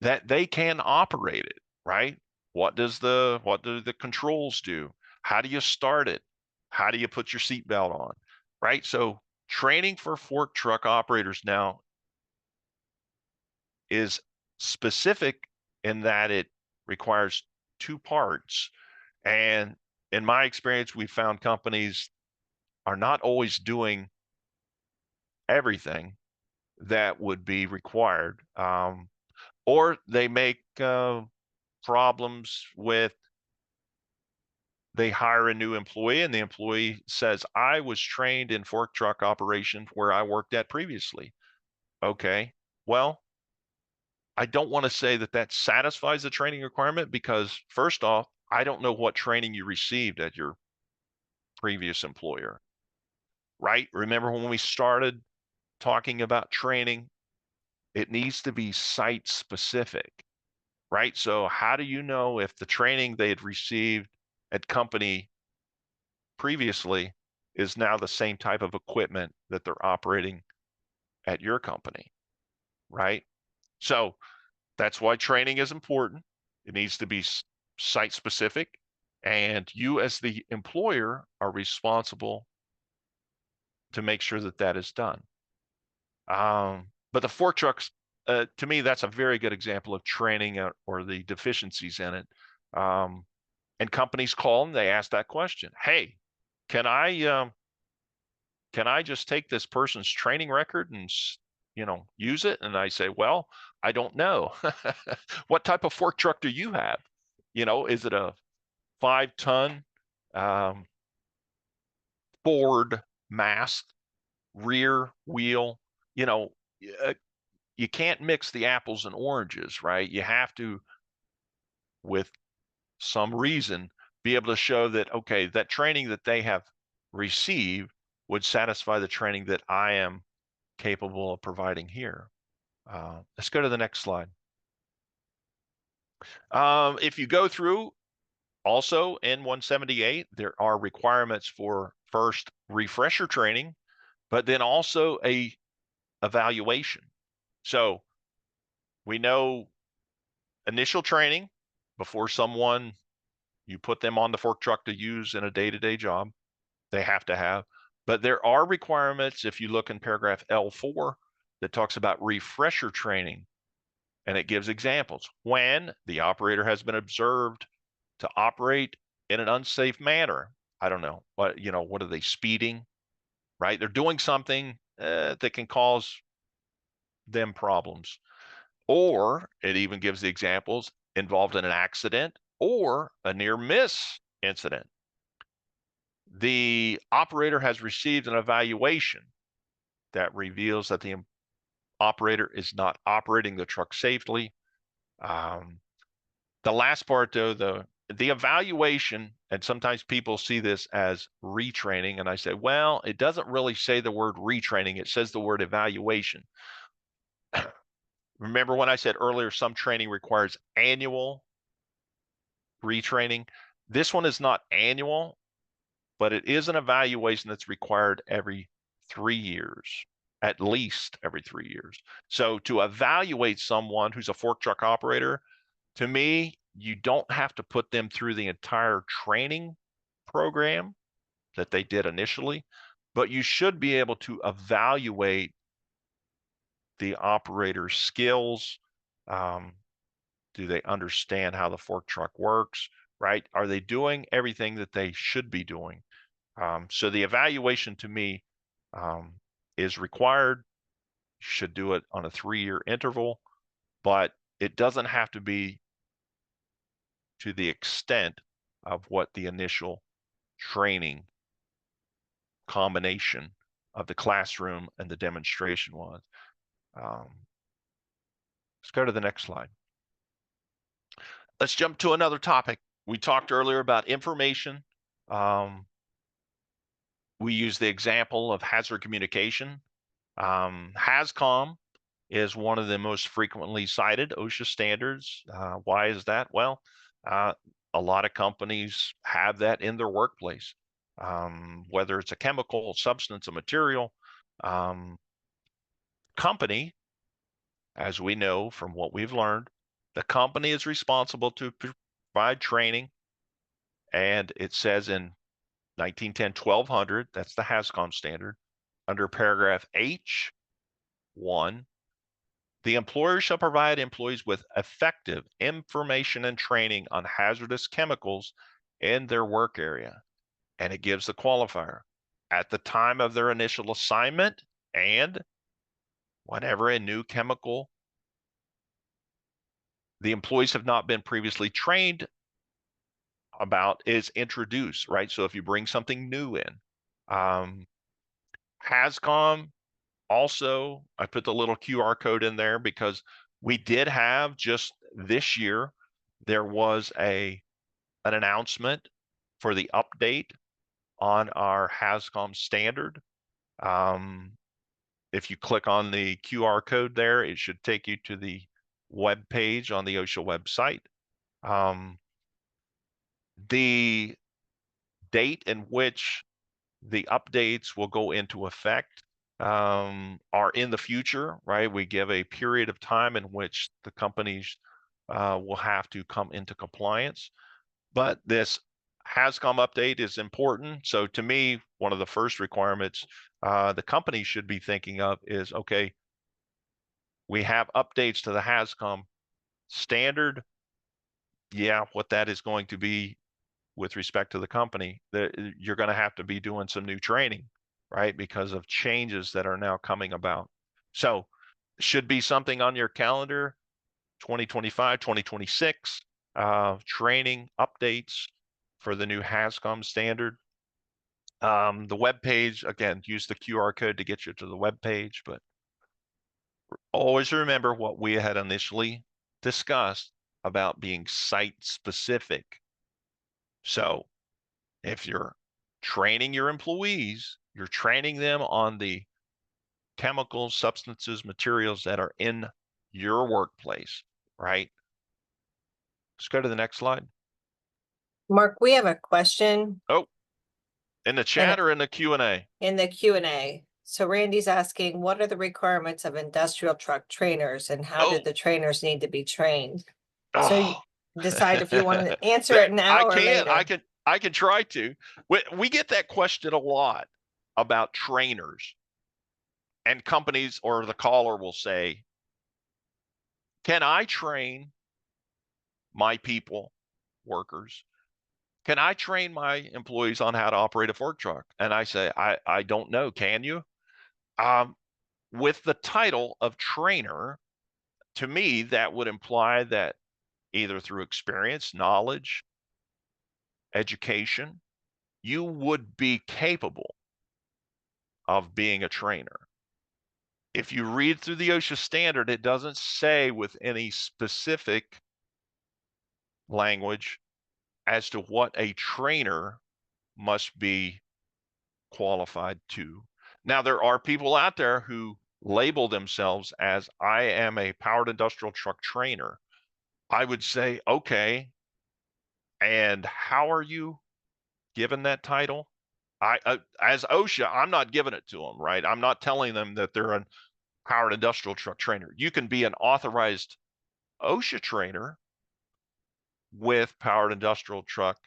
that they can operate it, right? What do the controls do? How do you start it? How do you put your seatbelt on? Right? So training for fork truck operators now is specific in that it requires 2 parts. And in my experience, we found companies are not always doing everything that would be required. Or they make problems with, they hire a new employee and the employee says, I was trained in fork truck operation where I worked at previously. Okay, well, I don't want to say that that satisfies the training requirement, because first off, I don't know what training you received at your previous employer, right? Remember when we started talking about training, it needs to be site specific, right? So how do you know if the training they had received at company previously is now the same type of equipment that they're operating at your company, right? So that's why training is important. It needs to be site specific, and you as the employer are responsible to make sure that that is done. But the fork trucks, to me, that's a very good example of training or the deficiencies in it. And companies call and they ask that question: hey, can I just take this person's training record and use it? And I say, well, I don't know. What type of fork truck do you have? Is it a 5-ton Ford mast rear wheel? You can't mix the apples and oranges, right? You have to, with some reason, be able to show that, okay, that training that they have received would satisfy the training that I am capable of providing here. Let's go to the next slide. If you go through, also in 178, there are requirements for first refresher training, but then also a evaluation. So we know initial training before someone, you put them on the fork truck to use in a day-to-day job, they have to have. But there are requirements, if you look in paragraph L4, that talks about refresher training. And it gives examples. When the operator has been observed to operate in an unsafe manner. I don't know what are they speeding, right? They're doing something that can cause them problems. Or it even gives the examples involved in an accident or a near miss incident. The operator has received an evaluation that reveals that the operator is not operating the truck safely. The last part, though, the evaluation, and sometimes people see this as retraining, and I say, well, it doesn't really say the word retraining. It says the word evaluation. Remember when I said earlier, some training requires annual retraining? This one is not annual, but it is an evaluation that's required every 3 years, at least every 3 years. So to evaluate someone who's a fork truck operator, to me, you don't have to put them through the entire training program that they did initially, but you should be able to evaluate the operator's skills. Do they understand how the fork truck works, right? Are they doing everything that they should be doing? So the evaluation to me is required. You should do it on a 3-year interval, but it doesn't have to be to the extent of what the initial training combination of the classroom and the demonstration was. Let's go to the next slide. Let's jump to another topic. We talked earlier about information. We use the example of hazard communication. HAZCOM is one of the most frequently cited OSHA standards. Why is that? Well, a lot of companies have that in their workplace, whether it's a chemical, substance, a material. Company, as we know from what we've learned, the company is responsible to provide training, and it says in 1910-1200, that's the HAZCOM standard, under paragraph H1, the employer shall provide employees with effective information and training on hazardous chemicals in their work area. And it gives the qualifier at the time of their initial assignment and whenever a new chemical the employees have not been previously trained about is introduced, right? So if you bring something new in, HAZCOM also, I put the little QR code in there because we did have just this year, there was an announcement for the update on our HAZCOM standard. If you click on the QR code there, it should take you to the web page on the OSHA website. The date in which the updates will go into effect are in the future, right? We give a period of time in which the companies will have to come into compliance. But this HAZCOM update is important. So to me, one of the first requirements the company should be thinking of is, okay, we have updates to the HAZCOM standard. Yeah, what that is going to be with respect to the company, that you're going to have to be doing some new training, right? Because of changes that are now coming about. So should be something on your calendar, 2025, 2026, training updates for the new HAZCOM standard. The web page, again, use the QR code to get you to the web page, but always remember what we had initially discussed about being site specific. So if you're training your employees, you're training them on the chemicals, substances, materials that are in your workplace, right? Let's go to the next slide. Mark, we have a question Oh, in the chat or in the Q&A? in the Q&A. So Randy's asking, what are the requirements of industrial truck trainers and how do the trainers need to be trained? So you decide if you want to answer it now or later. I can try to. We get that question a lot about trainers, and companies or the caller will say, can I train my people, workers? Can I train my employees on how to operate a fork truck? And I say, I don't know. Can you? With the title of trainer, to me, that would imply that either through experience, knowledge, education, you would be capable of being a trainer. If you read through the OSHA standard, it doesn't say with any specific language as to what a trainer must be qualified to. Now, there are people out there who label themselves as I am a powered industrial truck trainer, I would say, okay, and how are you given that title? As OSHA, I'm not giving it to them, right? I'm not telling them that they're a powered industrial truck trainer. You can be an authorized OSHA trainer with powered industrial truck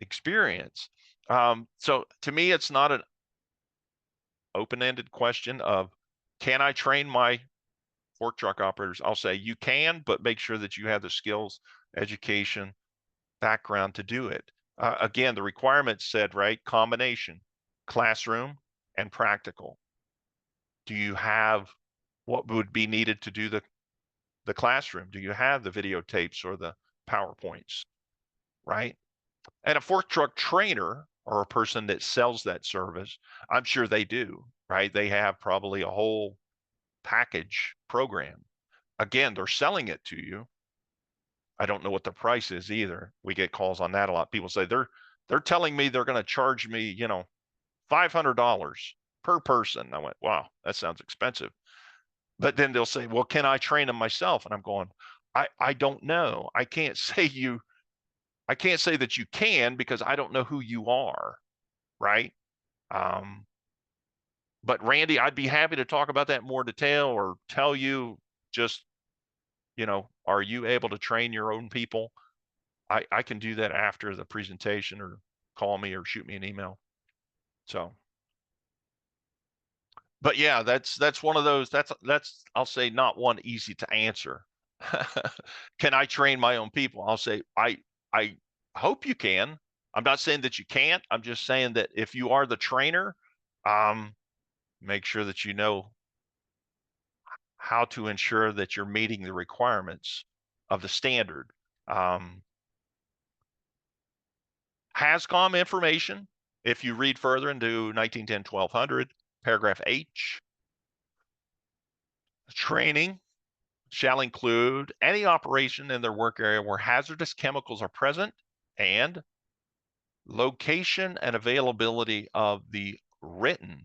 experience. So to me, it's not an open-ended question of, can I train my fork truck operators? I'll say you can, but make sure that you have the skills, education, background to do it. Again, the requirements said, right, combination, classroom and practical. Do you have what would be needed to do the classroom? Do you have the videotapes or the PowerPoints, right? And a fork truck trainer or a person that sells that service, I'm sure they do, right? They have probably a whole package program. Again, they're selling it to you. I don't know what the price is either. We get calls on that a lot. People say they're telling me they're going to charge me, $500 per person. I went, wow, that sounds expensive. But then they'll say, well, can I train them myself? And I'm going, I don't know. I can't say that you can because I don't know who you are, right? But Randy, I'd be happy to talk about that in more detail or tell you just, are you able to train your own people? I can do that after the presentation or call me or shoot me an email. So, but yeah, that's one of those, that's I'll say not one easy to answer. Can I train my own people? I'll say, I hope you can. I'm not saying that you can't. I'm just saying that if you are the trainer, make sure that you know how to ensure that you're meeting the requirements of the standard. HASCOM information, if you read further into 1910-1200, paragraph H, training shall include any operation in their work area where hazardous chemicals are present and location and availability of the written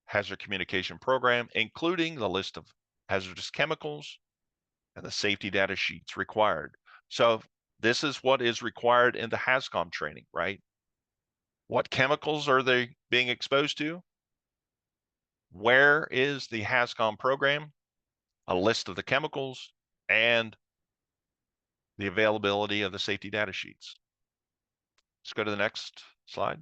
hazard communication program, including the list of hazardous chemicals and the safety data sheets required. So this is what is required in the HASCOM training, right? What chemicals are they being exposed to? Where is the HASCOM program? A list of the chemicals and the availability of the safety data sheets. Let's go to the next slide.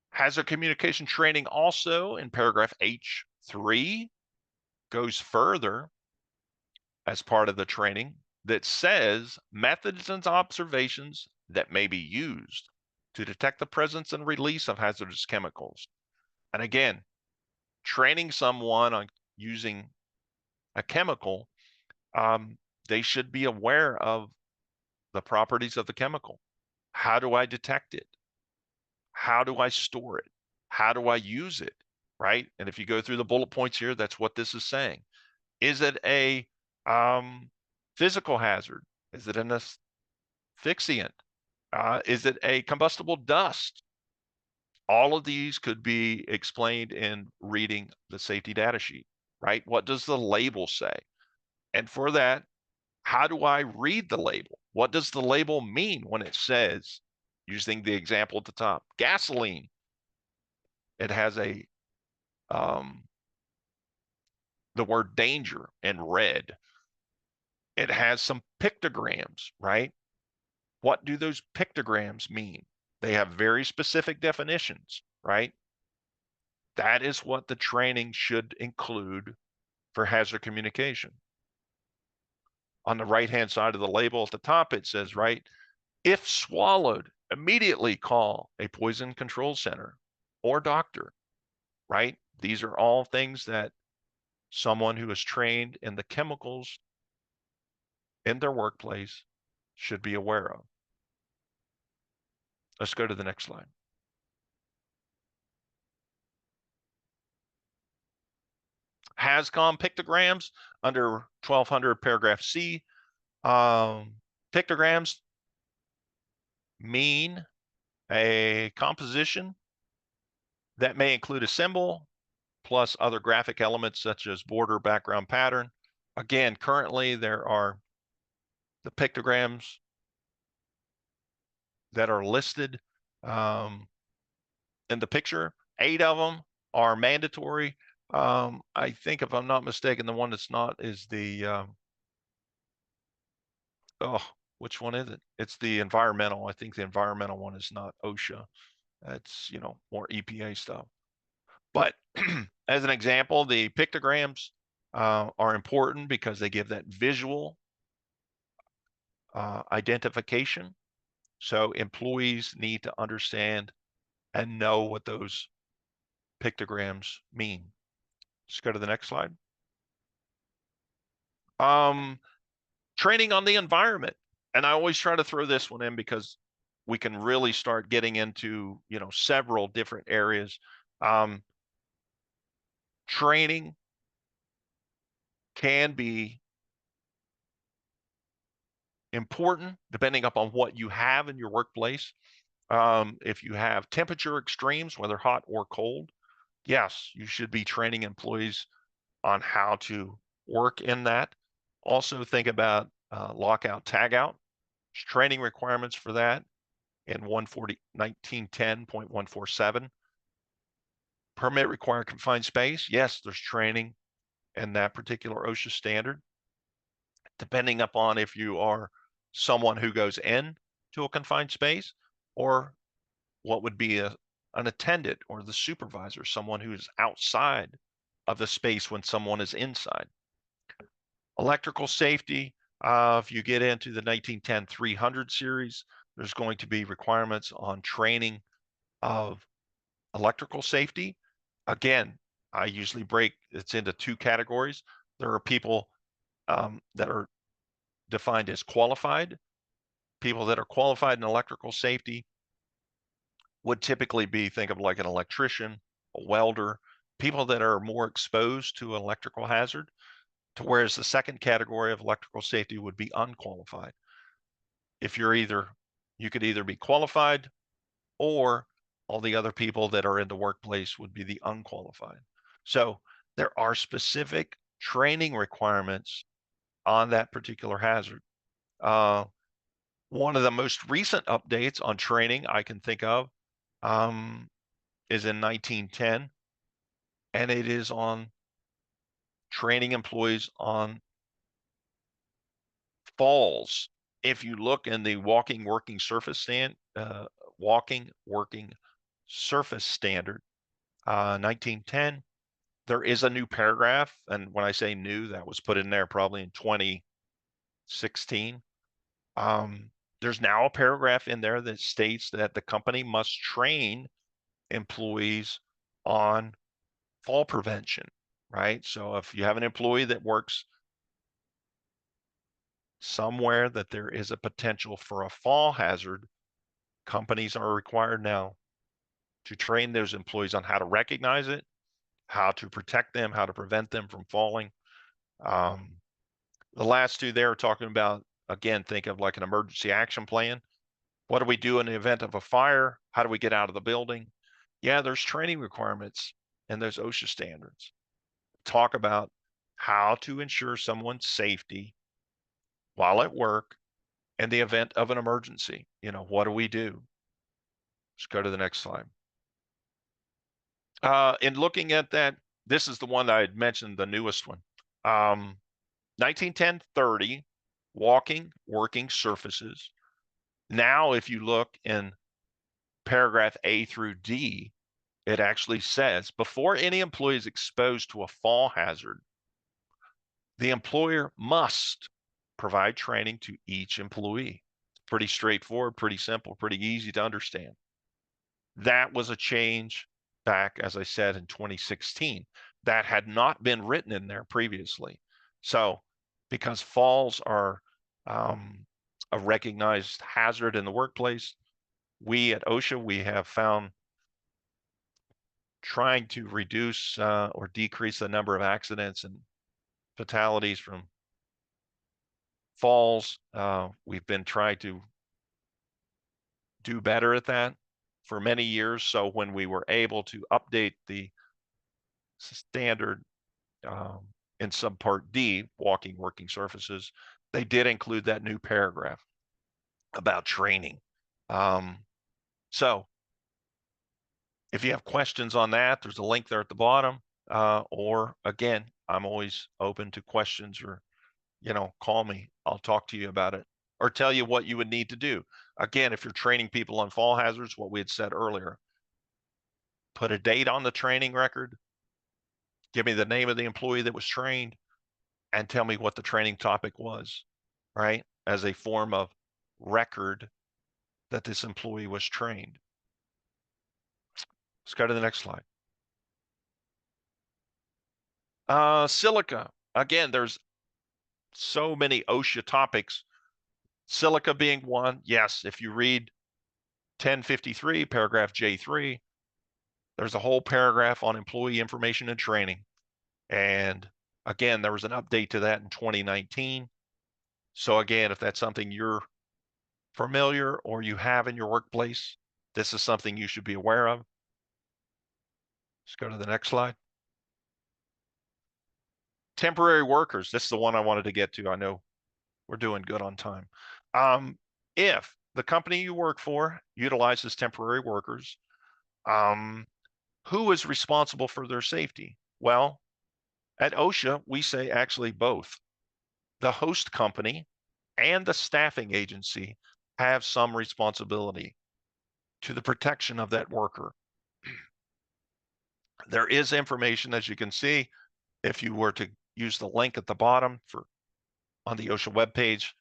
Hazard communication training also in paragraph H3 goes further as part of the training that says methods and observations that may be used to detect the presence and release of hazardous chemicals. And again, training someone on using a chemical, they should be aware of the properties of the chemical. How do I detect it? How do I store it? How do I use it? Right? And if you go through the bullet points here, that's what this is saying. Is it a physical hazard? Is it an asphyxiant? Is it a combustible dust? All of these could be explained in reading the safety data sheet, right? What does the label say? And for that, how do I read the label? What does the label mean when it says, using the example at the top, gasoline? It has the word danger in red. It has some pictograms, right? What do those pictograms mean? They have very specific definitions, right? That is what the training should include for hazard communication. On the right-hand side of the label at the top, it says, right, if swallowed, immediately call a poison control center or doctor, right? These are all things that someone who is trained in the chemicals in their workplace should be aware of. Let's go to the next slide. HASCOM pictograms under 1200 paragraph C. Pictograms mean a composition that may include a symbol, plus other graphic elements such as border, background, pattern. Again, currently there are the pictograms that are listed in the picture. 8 of them are mandatory. I think, if I'm not mistaken, the one that's not is the which one is it? It's the environmental. I think the environmental one is not OSHA. That's, more EPA stuff. But as an example, the pictograms are important because they give that visual identification. So employees need to understand and know what those pictograms mean. Let's go to the next slide. Training on the environment. And I always try to throw this one in because we can really start getting into, several different areas. Training can be important depending upon what you have in your workplace. If you have temperature extremes, whether hot or cold, yes, you should be training employees on how to work in that. Also think about lockout, tagout. There's training requirements for that in 1910.147. Permit required confined space. Yes, there's training in that particular OSHA standard. Depending upon if you are someone who goes in to a confined space or what would be an attendant or the supervisor, someone who is outside of the space when someone is inside. Electrical safety, if you get into the 1910-300 series, there's going to be requirements on training of electrical safety. Again, I usually break it's into 2 categories. There are people that are defined as qualified. People that are qualified in electrical safety would typically be, think of like an electrician, a welder, people that are more exposed to electrical hazard, to whereas the second category of electrical safety would be unqualified. If you could either be qualified or all the other people that are in the workplace would be the unqualified. So there are specific training requirements on that particular hazard. One of the most recent updates on training I can think of is in 1910, and it is on training employees on falls. If you look in the walking working surface standard, 1910, there is a new paragraph, and when I say new, that was put in there probably in 2016. There's now a paragraph in there that states that the company must train employees on fall prevention, right? So if you have an employee that works somewhere that there is a potential for a fall hazard, companies are required now to train those employees on how to recognize it, how to protect them, how to prevent them from falling. The last 2 there are talking about, again, think of like an emergency action plan. What do we do in the event of a fire? How do we get out of the building? Yeah, there's training requirements and there's OSHA standards. Talk about how to ensure someone's safety while at work in the event of an emergency. What do we do? Let's go to the next slide. In looking at that, this is the one that I had mentioned, the newest one. 1910-30, walking, working surfaces. Now, if you look in paragraph A through D, it actually says, before any employee is exposed to a fall hazard, the employer must provide training to each employee. Pretty straightforward, pretty simple, pretty easy to understand. That was a change back, as I said, in 2016. That had not been written in there previously. So because falls are a recognized hazard in the workplace, we at OSHA, we have found trying to reduce or decrease the number of accidents and fatalities from falls. We've been trying to do better at that for many years. So when we were able to update the standard in subpart D, walking working surfaces, they did include that new paragraph about training. So if you have questions on that, there's a link there at the bottom. Or again, I'm always open to questions, or, call me. I'll talk to you about it or tell you what you would need to do. Again, if you're training people on fall hazards, what we had said earlier, put a date on the training record, give me the name of the employee that was trained, and tell me what the training topic was, right? As a form of record that this employee was trained. Let's go to the next slide. Silica. Again, there's so many OSHA topics. Silica being one. Yes, if you read 1053, paragraph J3, there's a whole paragraph on employee information and training. And again, there was an update to that in 2019. So again, if that's something you're familiar or you have in your workplace, this is something you should be aware of. Let's go to the next slide. Temporary workers. This is the one I wanted to get to. I know we're doing good on time. If the company you work for utilizes temporary workers, who is responsible for their safety? Well, at OSHA, we say actually both. The host company and the staffing agency have some responsibility to the protection of that worker. There is information, as you can see, if you were to use the link at the bottom on the OSHA webpage,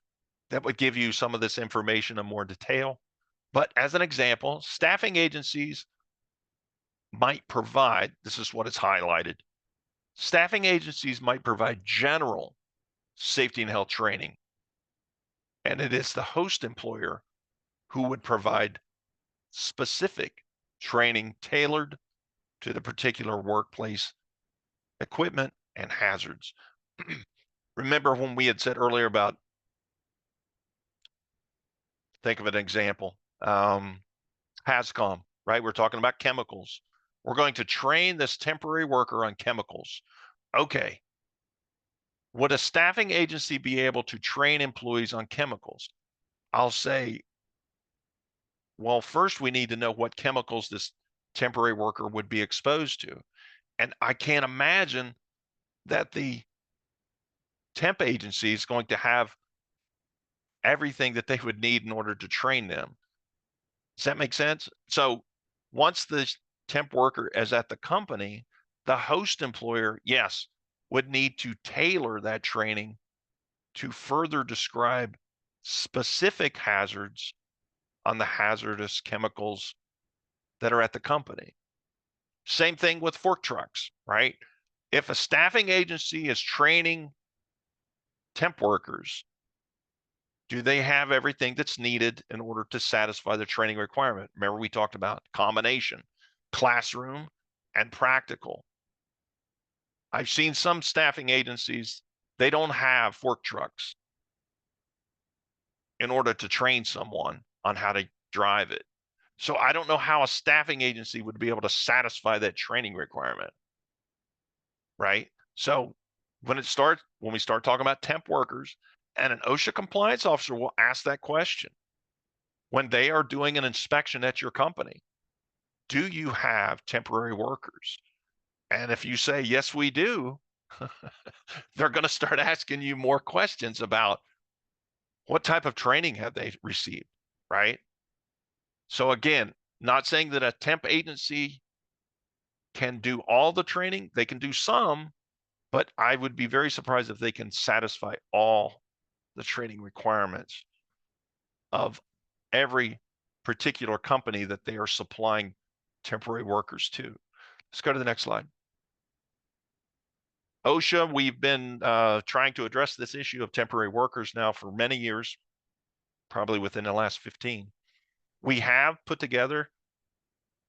that would give you some of this information in more detail. But as an example, staffing agencies might provide, this is what it's highlighted, staffing agencies might provide general safety and health training. And it is the host employer who would provide specific training tailored to the particular workplace equipment and hazards. Remember when we had said earlier about, think of an example, HAZCOM, right? We're talking about chemicals. We're going to train this temporary worker on chemicals. Okay. Would a staffing agency be able to train employees on chemicals? I'll say, well, first we need to know what chemicals this temporary worker would be exposed to. And I can't imagine that the temp agency is going to have everything that they would need in order to train them. Does that make sense? So once the temp worker is at the company, the host employer, yes, would need to tailor that training to further describe specific hazards on the hazardous chemicals that are at the company. Same thing with fork trucks, right? If a staffing agency is training temp workers, do they have everything that's needed in order to satisfy the training requirement? Remember, we talked about combination, classroom and practical. I've seen some staffing agencies, they don't have fork trucks in order to train someone on how to drive it. So I don't know how a staffing agency would be able to satisfy that training requirement, right? So when we start talking about temp workers, and an OSHA compliance officer will ask that question when they are doing an inspection at your company. Do you have temporary workers? And if you say, yes, we do, they're going to start asking you more questions about what type of training have they received, right? So again, not saying that a temp agency can do all the training. They can do some, but I would be very surprised if they can satisfy all the training requirements of every particular company that they are supplying temporary workers to. Let's go to the next slide. OSHA, we've been trying to address this issue of temporary workers now for many years, probably within the last 15. We have put together,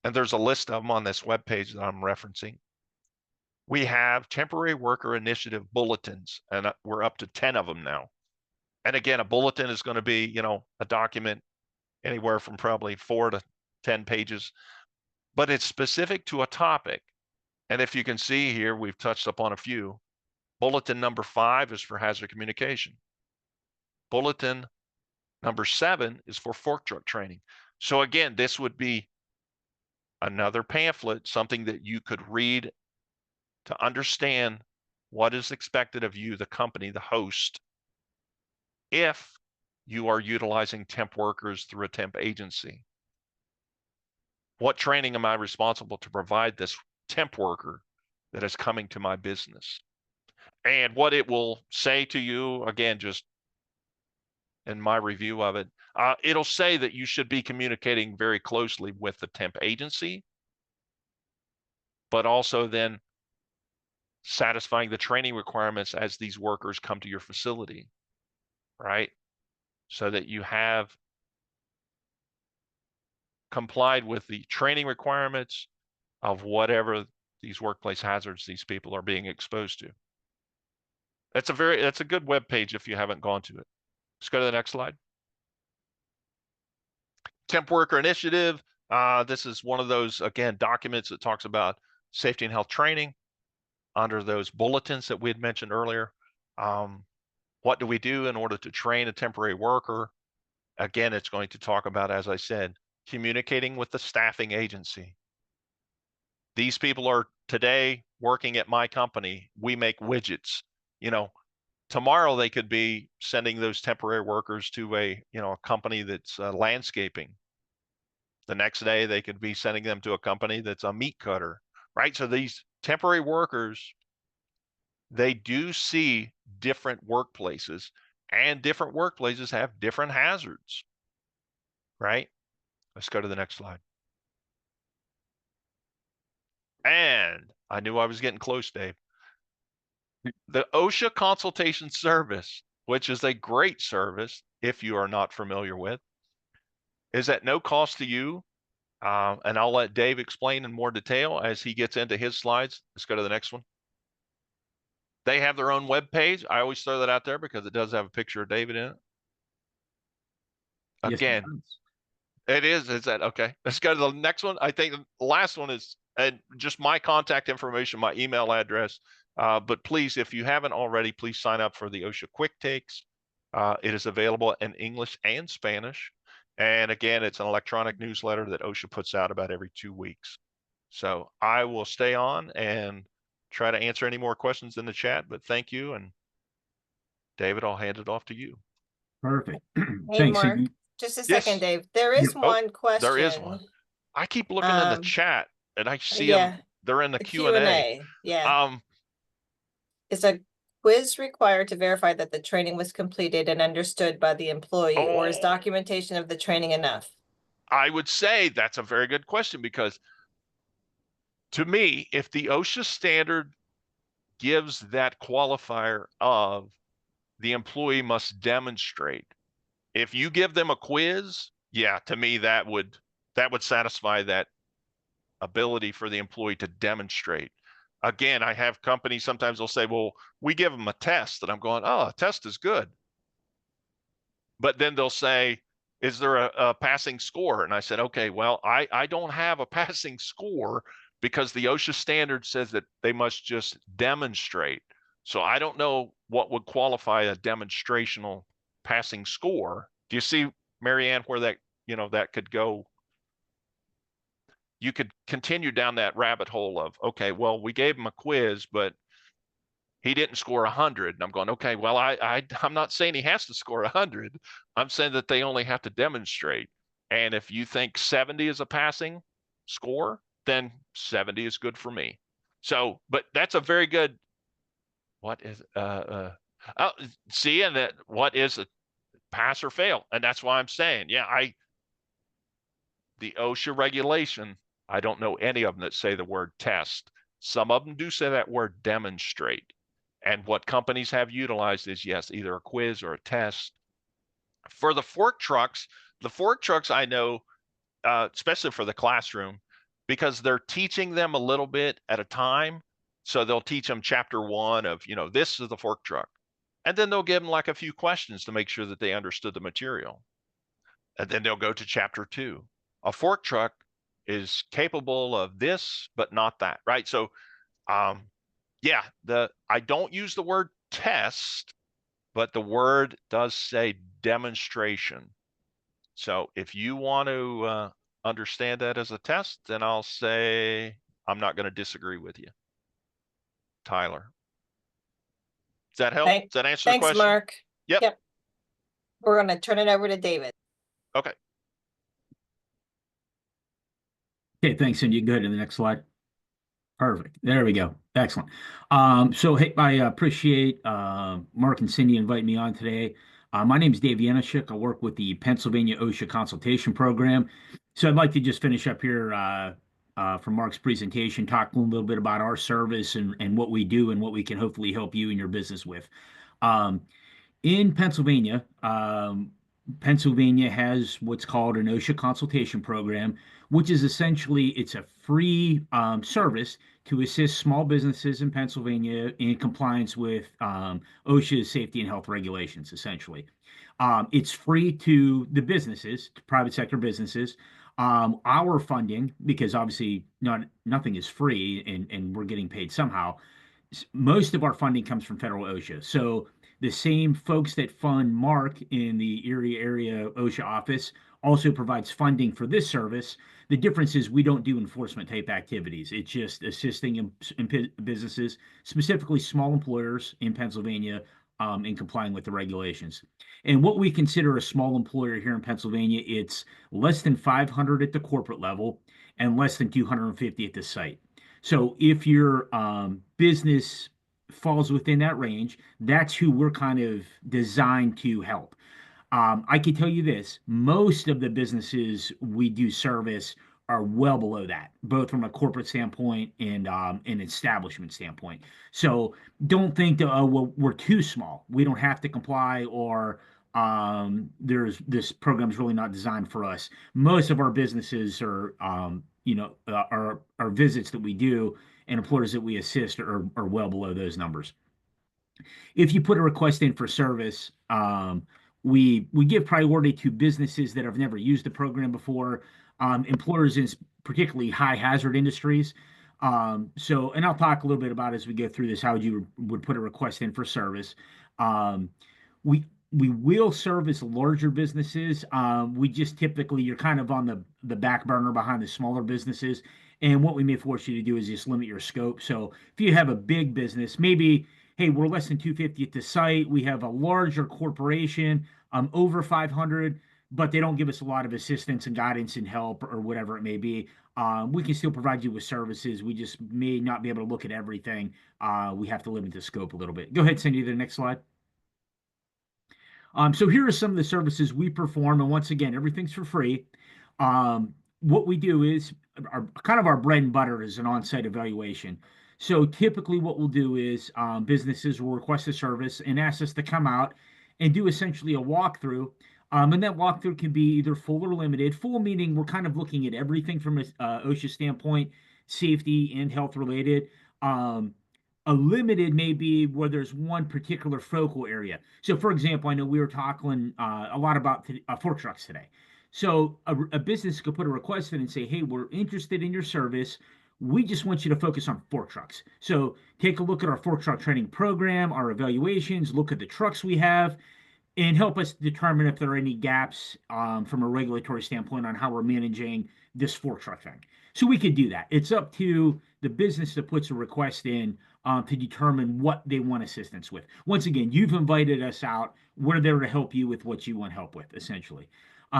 and there's a list of them on this webpage that I'm referencing. We have temporary worker initiative bulletins, and we're up to 10 of them now. And again, a bulletin is going to be, a document anywhere from probably 4 to 10 pages, but it's specific to a topic. And if you can see here, we've touched upon a few. Bulletin number 5 is for hazard communication. Bulletin number 7 is for fork truck training. So again, this would be another pamphlet, something that you could read to understand what is expected of you, the company, the host, if you are utilizing temp workers through a temp agency. What training am I responsible to provide this temp worker that is coming to my business? And what it will say to you, again, just in my review of it, it'll say that you should be communicating very closely with the temp agency, but also then satisfying the training requirements as these workers come to your facility, right? So that you have complied with the training requirements of whatever these workplace hazards these people are being exposed to. That's a good web page if you haven't gone to it. Let's go to the next slide. Temp worker initiative. This is one of those, again, documents that talks about safety and health training under those bulletins that we had mentioned earlier. What do we do in order to train a temporary worker? Again, it's going to talk about, as I said, communicating with the staffing agency. These people are today working at my company. We make widgets. You know, tomorrow they could be sending those temporary workers to a company that's landscaping. The next day they could be sending them to a company that's a meat cutter, right? So these temporary workers, they do see different workplaces, and different workplaces have different hazards, right? Let's go to the next slide. And I knew I was getting close, Dave. The OSHA Consultation Service, which is a great service if you are not familiar with, is at no cost to you. And I'll let Dave explain in more detail as he gets into his slides. Let's go to the next one. They have their own web page. I always throw that out there because it does have a picture of David in it. Yes, Again, it is. Is that okay? Let's go to the next one. I think the last one is just my contact information, my email address. But please, if you haven't already, please sign up for the OSHA Quick Takes. It is available in English and Spanish. And again, it's an electronic newsletter that OSHA puts out about every 2 weeks. So I will stay on and try to answer any more questions in the chat, but thank you. And David, I'll hand it off to you. perfect. Hey, Thanks. Mark, just a second, Yes. Dave. There is Yep. one question. There is one. I keep looking in the chat and I see them. They're in the Q&A. Yeah. Is a quiz required to verify that the training was completed and understood by the employee, or is documentation of the training enough? I would say that's a very good question, because to me, if the OSHA standard gives that qualifier of the employee must demonstrate, if you give them a quiz, yeah, to me that would satisfy that ability for the employee to demonstrate. Again, I have companies, sometimes they'll say, well, we give them a test, and I'm going, oh, a test is good. But then they'll say, is there a passing score? And I said, okay, well, I don't have a passing score because the OSHA standard says that they must just demonstrate. So I don't know what would qualify a demonstrational passing score. Do you see, Marianne, where that, that could go? You could continue down that rabbit hole of, okay, well, we gave him a quiz, but he didn't score 100. And I'm going, okay, well, I'm not saying he has to score 100. I'm saying that they only have to demonstrate. And if you think 70 is a passing score, then 70 is good for me. So, but that's a very good, what is, seeing that what is a pass or fail? And that's why I'm saying, yeah, the OSHA regulation, I don't know any of them that say the word test. Some of them do say that word demonstrate. And what companies have utilized is, yes, either a quiz or a test. For the fork trucks I know, especially for the classroom, because they're teaching them a little bit at a time. So they'll teach them chapter 1 of, this is the fork truck. And then they'll give them like a few questions to make sure that they understood the material. And then they'll go to chapter 2. A fork truck is capable of this, but not that, right? So Yeah, I don't use the word test, but the word does say demonstration. So if you want to understand that as a test, then I'll say I'm not going to disagree with you, Tyler. Does that help? Thank, Does that answer the thanks, question? Mark. Yep. Yep, we're gonna turn it over to David. Okay. Okay, thanks, Cindy. You can go ahead to the next slide. Perfect. There we go. Excellent. So hey, I appreciate Mark and Cindy inviting me on today. My name is Dave Yanoschick. I work with the Pennsylvania OSHA Consultation Program. So I'd like to just finish up here from Mark's presentation, talk a little bit about our service and what we do and what we can hopefully help you and your business with. Um, in Pennsylvania, Pennsylvania has what's called an OSHA consultation program, which is essentially it's a free service to assist small businesses in Pennsylvania in compliance with OSHA's safety and health regulations. Essentially, it's free to the businesses, to private sector businesses. Our funding, because obviously nothing is free, and we're getting paid somehow. Most of our funding comes from federal OSHA. So the same folks that fund Mark in the Erie area OSHA office also provides funding for this service. The difference is we don't do enforcement type activities. It's just assisting in businesses, specifically small employers in Pennsylvania, in complying with the regulations. And what we consider a small employer here in Pennsylvania, it's less than 500 at the corporate level and less than 250 at the site. So if your business falls within that range, that's who we're kind of designed to help. I can tell you this, most of the businesses we do service are well below that, both from a corporate standpoint and an establishment standpoint. So don't think that, oh, well, we're too small. We don't have to comply, or there's this program's really not designed for us. Most of our businesses are, our visits that we do and employers that we assist are well below those numbers. If you put a request in for service, we give priority to businesses that have never used the program before, employers in particularly high hazard industries. And I'll talk a little bit about as we go through this how you would put a request in for service. Um, we we will service larger businesses. We just typically you're kind of on the back burner behind the smaller businesses. And what we may force you to do is just limit your scope. So if you have a big business, maybe, hey, we're less than 250 at the site. We have a larger corporation, over 500, but they don't give us a lot of assistance and guidance and help or whatever it may be. We can still provide you with services. We just may not be able to look at everything. We have to limit the scope a little bit. Go ahead, Cindy, to the next slide. So here are some of the services we perform, and once again, everything's for free. What we do is our bread and butter is an on-site evaluation. So typically, what we'll do is businesses will request a service and ask us to come out and do essentially a walkthrough. And that walkthrough can be either full or limited. Full meaning we're kind of looking at everything from a OSHA standpoint, safety and health related. A limited may be where there's one particular focal area. So, for example, I know we were talking a lot about fork trucks today. So, a business could put a request in and say, "Hey, we're interested in your service. We just want you to focus on fork trucks." So, take a look at our fork truck training program, our evaluations, look at the trucks we have, and help us determine if there are any gaps from a regulatory standpoint on how we're managing this fork truck thing. So we could do that. It's up to the business that puts a request in to determine what they want assistance with. Once again, you've invited us out. We're there to help you with what you want help with, essentially.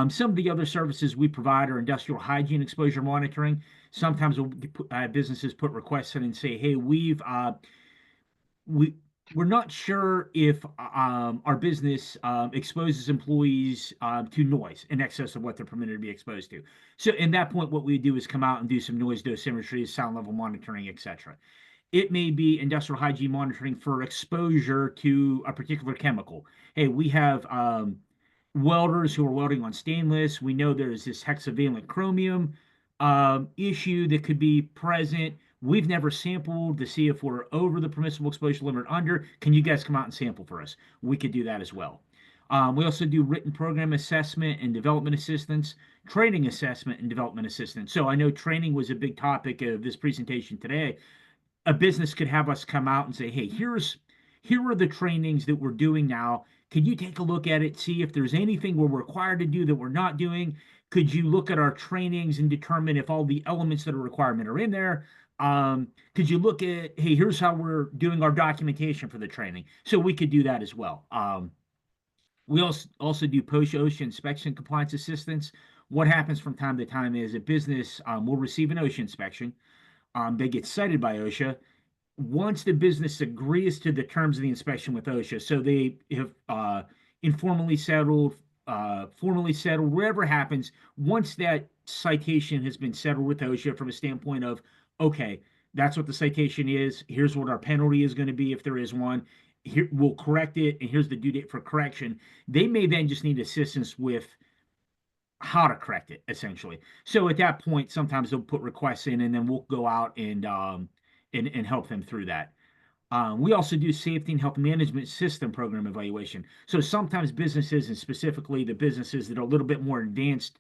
Some of the other services we provide are industrial hygiene exposure monitoring. Sometimes businesses put requests in and say, "Hey, we we're not sure if our business exposes employees to noise in excess of what they're permitted to be exposed to." So, in that point, what we do is come out and do some noise dosimetry, sound level monitoring, etc. It may be industrial hygiene monitoring for exposure to a particular chemical. Hey, we have welders who are welding on stainless. We know there's this hexavalent chromium issue that could be present. We've never sampled to see if we're over the permissible exposure limit or under. Can you guys come out and sample for us? We could do that as well. We also do written program assessment and development assistance, training assessment and development assistance. So I know training was a big topic of this presentation today. a business could have us come out and say, hey, here are the trainings that we're doing now. Can you take a look at it, see if there's anything we're required to do that we're not doing? Could you look at our trainings and determine if all the elements that are requirement are in there? Could you look at, hey, here's how we're doing our documentation for the training? So we could do that as well. We also do post-OSHA inspection compliance assistance. What happens from time to time is a business will receive an OSHA inspection. They get cited by OSHA. Once the business agrees to the terms of the inspection with OSHA, so they have informally settled, formally settled, wherever happens, once that citation has been settled with OSHA from a standpoint of, okay, that's what the citation is, here's what our penalty is going to be if there is one, here we'll correct it, and here's the due date for correction. They may then just need assistance with how to correct it, essentially. So at that point, sometimes they'll put requests in, and then we'll go out and help them through that. We also do safety and health management system program evaluation. So sometimes businesses, and specifically the businesses that are a little bit more advanced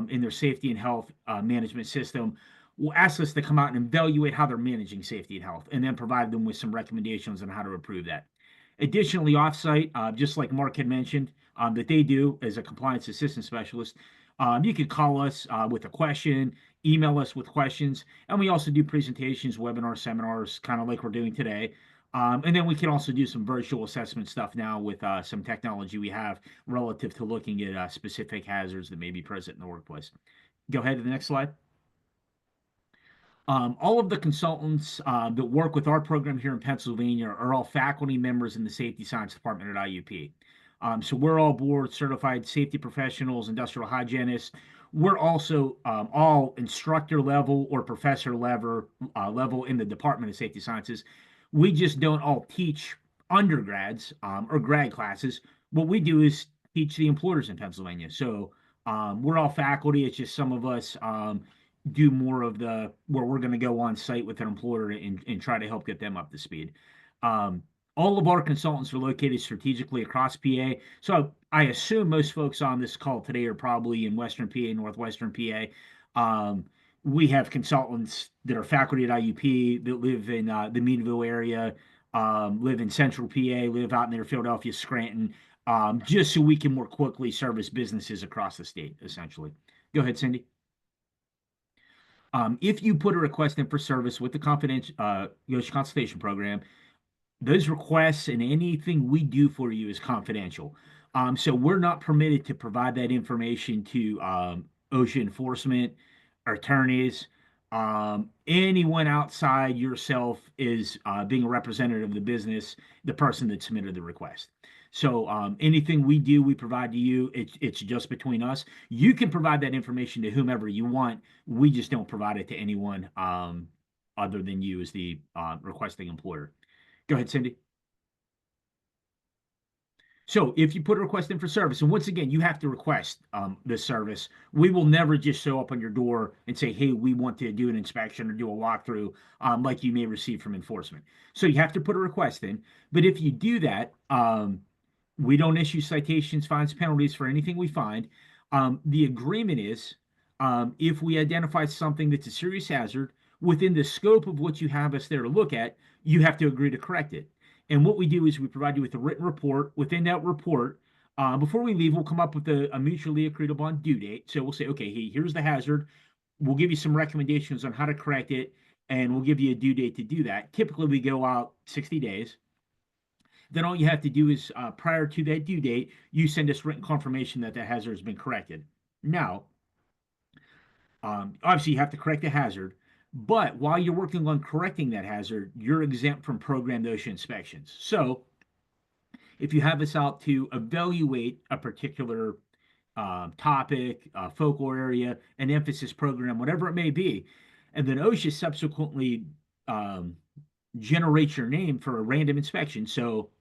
in their safety and health management system, will ask us to come out and evaluate how they're managing safety and health, and then provide them with some recommendations on how to improve that. Additionally, offsite, just like Mark had mentioned, that they do as a compliance assistance specialist, you can call us with a question, email us with questions, and we also do presentations, webinars, seminars, kind of like we're doing today. And then we can also do some virtual assessment stuff now with some technology we have relative to looking at specific hazards that may be present in the workplace. Go ahead to the next slide. All of the consultants that work with our program here in Pennsylvania are all faculty members in the Safety Science Department at IUP. So we're all board certified safety professionals, industrial hygienists. We're also all instructor level or professor level in the Department of Safety Sciences. We just don't all teach undergrads or grad classes. What we do is teach the employers in Pennsylvania. So we're all faculty. It's just some of us do more of the where we're going to go on site with an employer and try to help get them up to speed. All of our consultants are located strategically across PA. So I assume most folks on this call today are probably in Western PA, Northwestern PA. We have consultants that are faculty at IUP that live in the Meadville area, live in Central PA, live out near Philadelphia, Scranton, just so we can more quickly service businesses across the state, essentially. Go ahead, Cindy. If you put a request in for service with the confidential OSHA consultation program, those requests and anything we do for you is confidential. So we're not permitted to provide that information to OSHA enforcement, attorneys, anyone outside yourself is being a representative of the business, the person that submitted the request. So anything we do, we provide to you. It's just between us. You can provide that information to whomever you want. We just don't provide it to anyone other than you as the requesting employer. Go ahead, Cindy. So if you put a request in for service, and once again, you have to request this service. We will never just show up on your door and say, hey, we want to do an inspection or do a walkthrough like you may receive from enforcement. So you have to put a request in. But if you do that, we don't issue citations, fines, penalties for anything we find. The agreement is if we identify something that's a serious hazard within the scope of what you have us there to look at, you have to agree to correct it. And what we do is we provide you with a written report. Within that report, before we leave, we'll come up with a mutually agreed upon due date. So we'll say, okay, hey, here's the hazard. We'll give you some recommendations on how to correct it, and we'll give you a due date to do that. Typically, we go out 60 days. Then all you have to do is prior to that due date, you send us written confirmation that the hazard has been corrected. Now, obviously, you have to correct the hazard. But while you're working on correcting that hazard, you're exempt from programmed OSHA inspections. So if you have us out to evaluate a particular topic, focal area, an emphasis program, whatever it may be, and then OSHA subsequently generates your name for a random inspection. So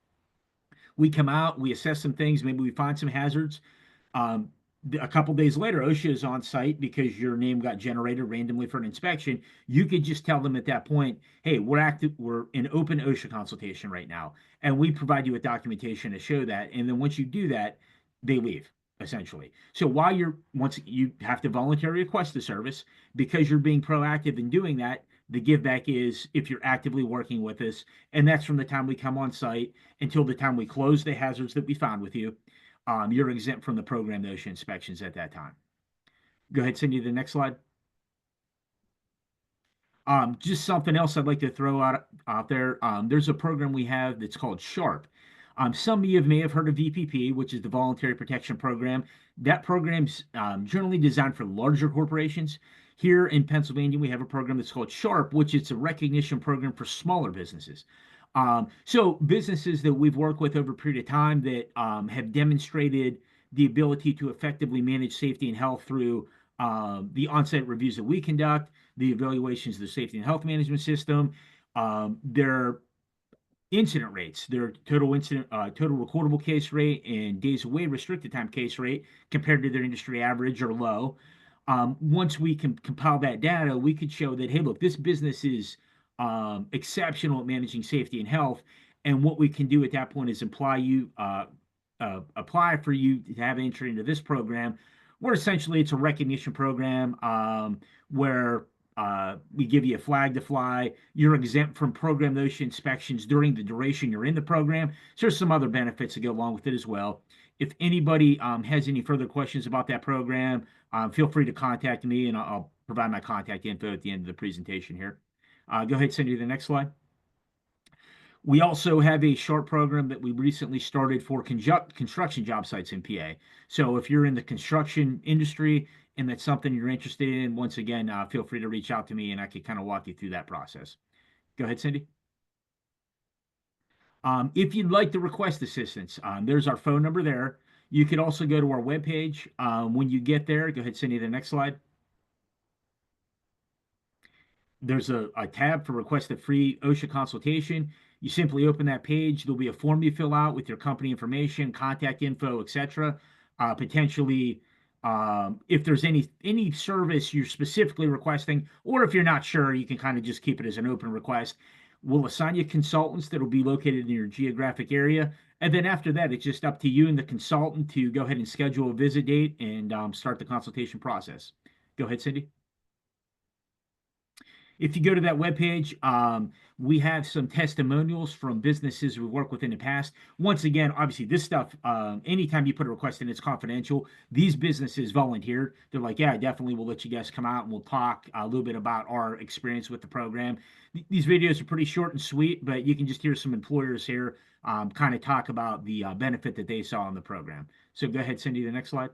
we come out, we assess some things, maybe we find some hazards. A couple days later, OSHA is on site because your name got generated randomly for an inspection. You could just tell them at that point, hey, we're in open OSHA consultation right now. And we provide you with documentation to show that. And then once you do that, they leave, essentially. So once you have to voluntarily request the service, because you're being proactive in doing that, The give back is if you're actively working with us, and that's from the time we come on site until the time we close the hazards that we found with you. You're exempt from the program OSHA inspections at that time. Go ahead, Cindy, the next slide. Just something else I'd like to throw out there. There's a program we have that's called SHARP. Some of you may have heard of VPP, which is the Voluntary Protection Program. That program's generally designed for larger corporations. Here in Pennsylvania, we have a program that's called SHARP, which is a recognition program for smaller businesses. So businesses that we've worked with over a period of time that have demonstrated the ability to effectively manage safety and health through the on-site reviews that we conduct, the evaluations of the safety and health management system, their incident rates, their total recordable case rate and days away restricted time case rate compared to their industry average or low. Once we can compile that data, we could show that, hey, look, this business is exceptional at managing safety and health. And what we can do at that point is apply for you to have entry into this program, where essentially it's a recognition program where we give you a flag to fly. You're exempt from program OSHA inspections during the duration you're in the program. So there's some other benefits that go along with it as well. If anybody has any further questions about that program, feel free to contact me, and I'll provide my contact info at the end of the presentation here. Go ahead, Cindy, to the next slide. We also have a SHARP program that we recently started for construction job sites in PA. So if you're in the construction industry and that's something you're interested in, once again, feel free to reach out to me and I can kind of walk you through that process. Go ahead, Cindy. If you'd like to request assistance, there's our phone number there. You could also go to our webpage. When you get there, go ahead, Cindy, the next slide. There's a tab for request a free OSHA consultation. You simply open that page. There'll be a form you fill out with your company information, contact info, etc. Potentially, if there's any service you're specifically requesting, or if you're not sure, you can kind of just keep it as an open request. We'll assign you consultants that will be located in your geographic area. And then after that, it's just up to you and the consultant to go ahead and schedule a visit date and start the consultation process. Go ahead, Cindy. If you go to that webpage, we have some testimonials from businesses we've worked with in the past. Once again, obviously this stuff, anytime you put a request in, it's confidential. These businesses volunteered. They're like, yeah, definitely we'll let you guys come out and we'll talk a little bit about our experience with the program. These videos are pretty short and sweet, but you can just hear some employers here kind of talk about the benefit that they saw in the program. So go ahead, Cindy, the next slide.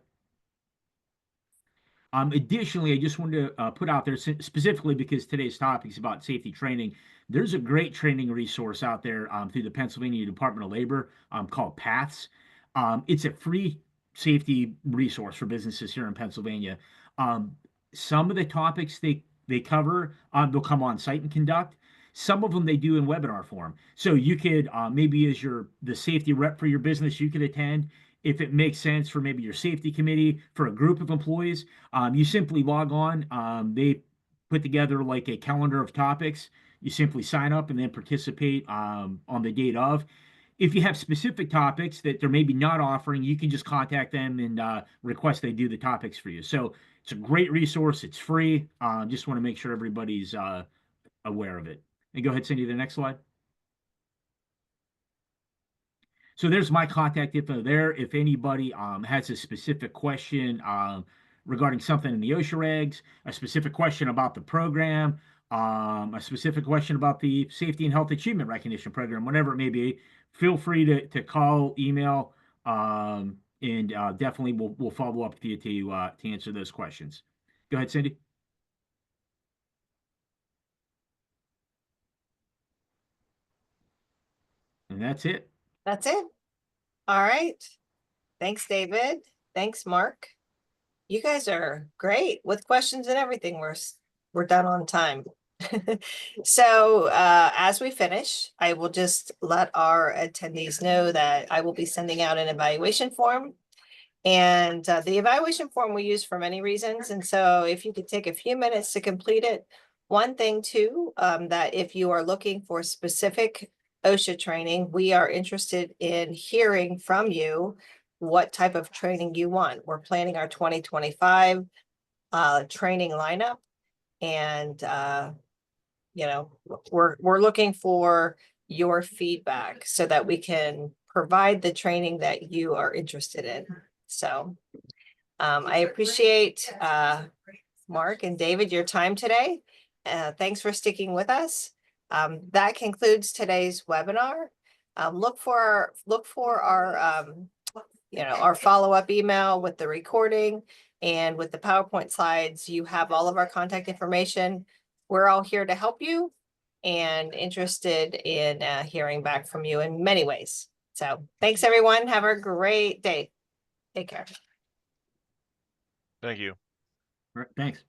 Additionally, I just wanted to put out there, specifically because today's topic is about safety training, there's a great training resource out there through the Pennsylvania Department of Labor called PATHS. It's a free safety resource for businesses here in Pennsylvania. Some of the topics they cover, they'll come on site and conduct. Some of them they do in webinar form. So you could maybe as the safety rep for your business, you could attend. If it makes sense for maybe your safety committee, for a group of employees, you simply log on. They put together like a calendar of topics. You simply sign up and then participate on the date of. If you have specific topics that they're maybe not offering, you can just contact them and request they do the topics for you. So it's a great resource. It's free. Just want to make sure everybody's aware of it. And go ahead, Cindy, the next slide. So there's my contact info there. If anybody has a specific question regarding something in the OSHA regs, a specific question about the program, a specific question about the Safety and Health Achievement Recognition Program, whatever it may be, feel free to call, email, and definitely we'll follow up with you to answer those questions. Go ahead, Cindy. And that's it. That's it. All right. Thanks, David. Thanks, Mark. You guys are great with questions and everything. We're done on time. So as we finish, I will just let our attendees know that I will be sending out an evaluation form. And the evaluation form we use for many reasons. And so if you could take a few minutes to complete it. One thing too, that if you are looking for specific OSHA training, we are interested in hearing from you what type of training you want. We're planning our 2025 training lineup, and you know, we're looking for your feedback so that we can provide the training that you are interested in. So I appreciate Mark and David, your time today. Thanks for sticking with us. That concludes today's webinar. Look for our our follow-up email with the recording and with the PowerPoint slides. You have all of our contact information. We're all here to help you and interested in hearing back from you in many ways. So thanks, everyone. Have a great day. Take care. Thank you. All right, thanks.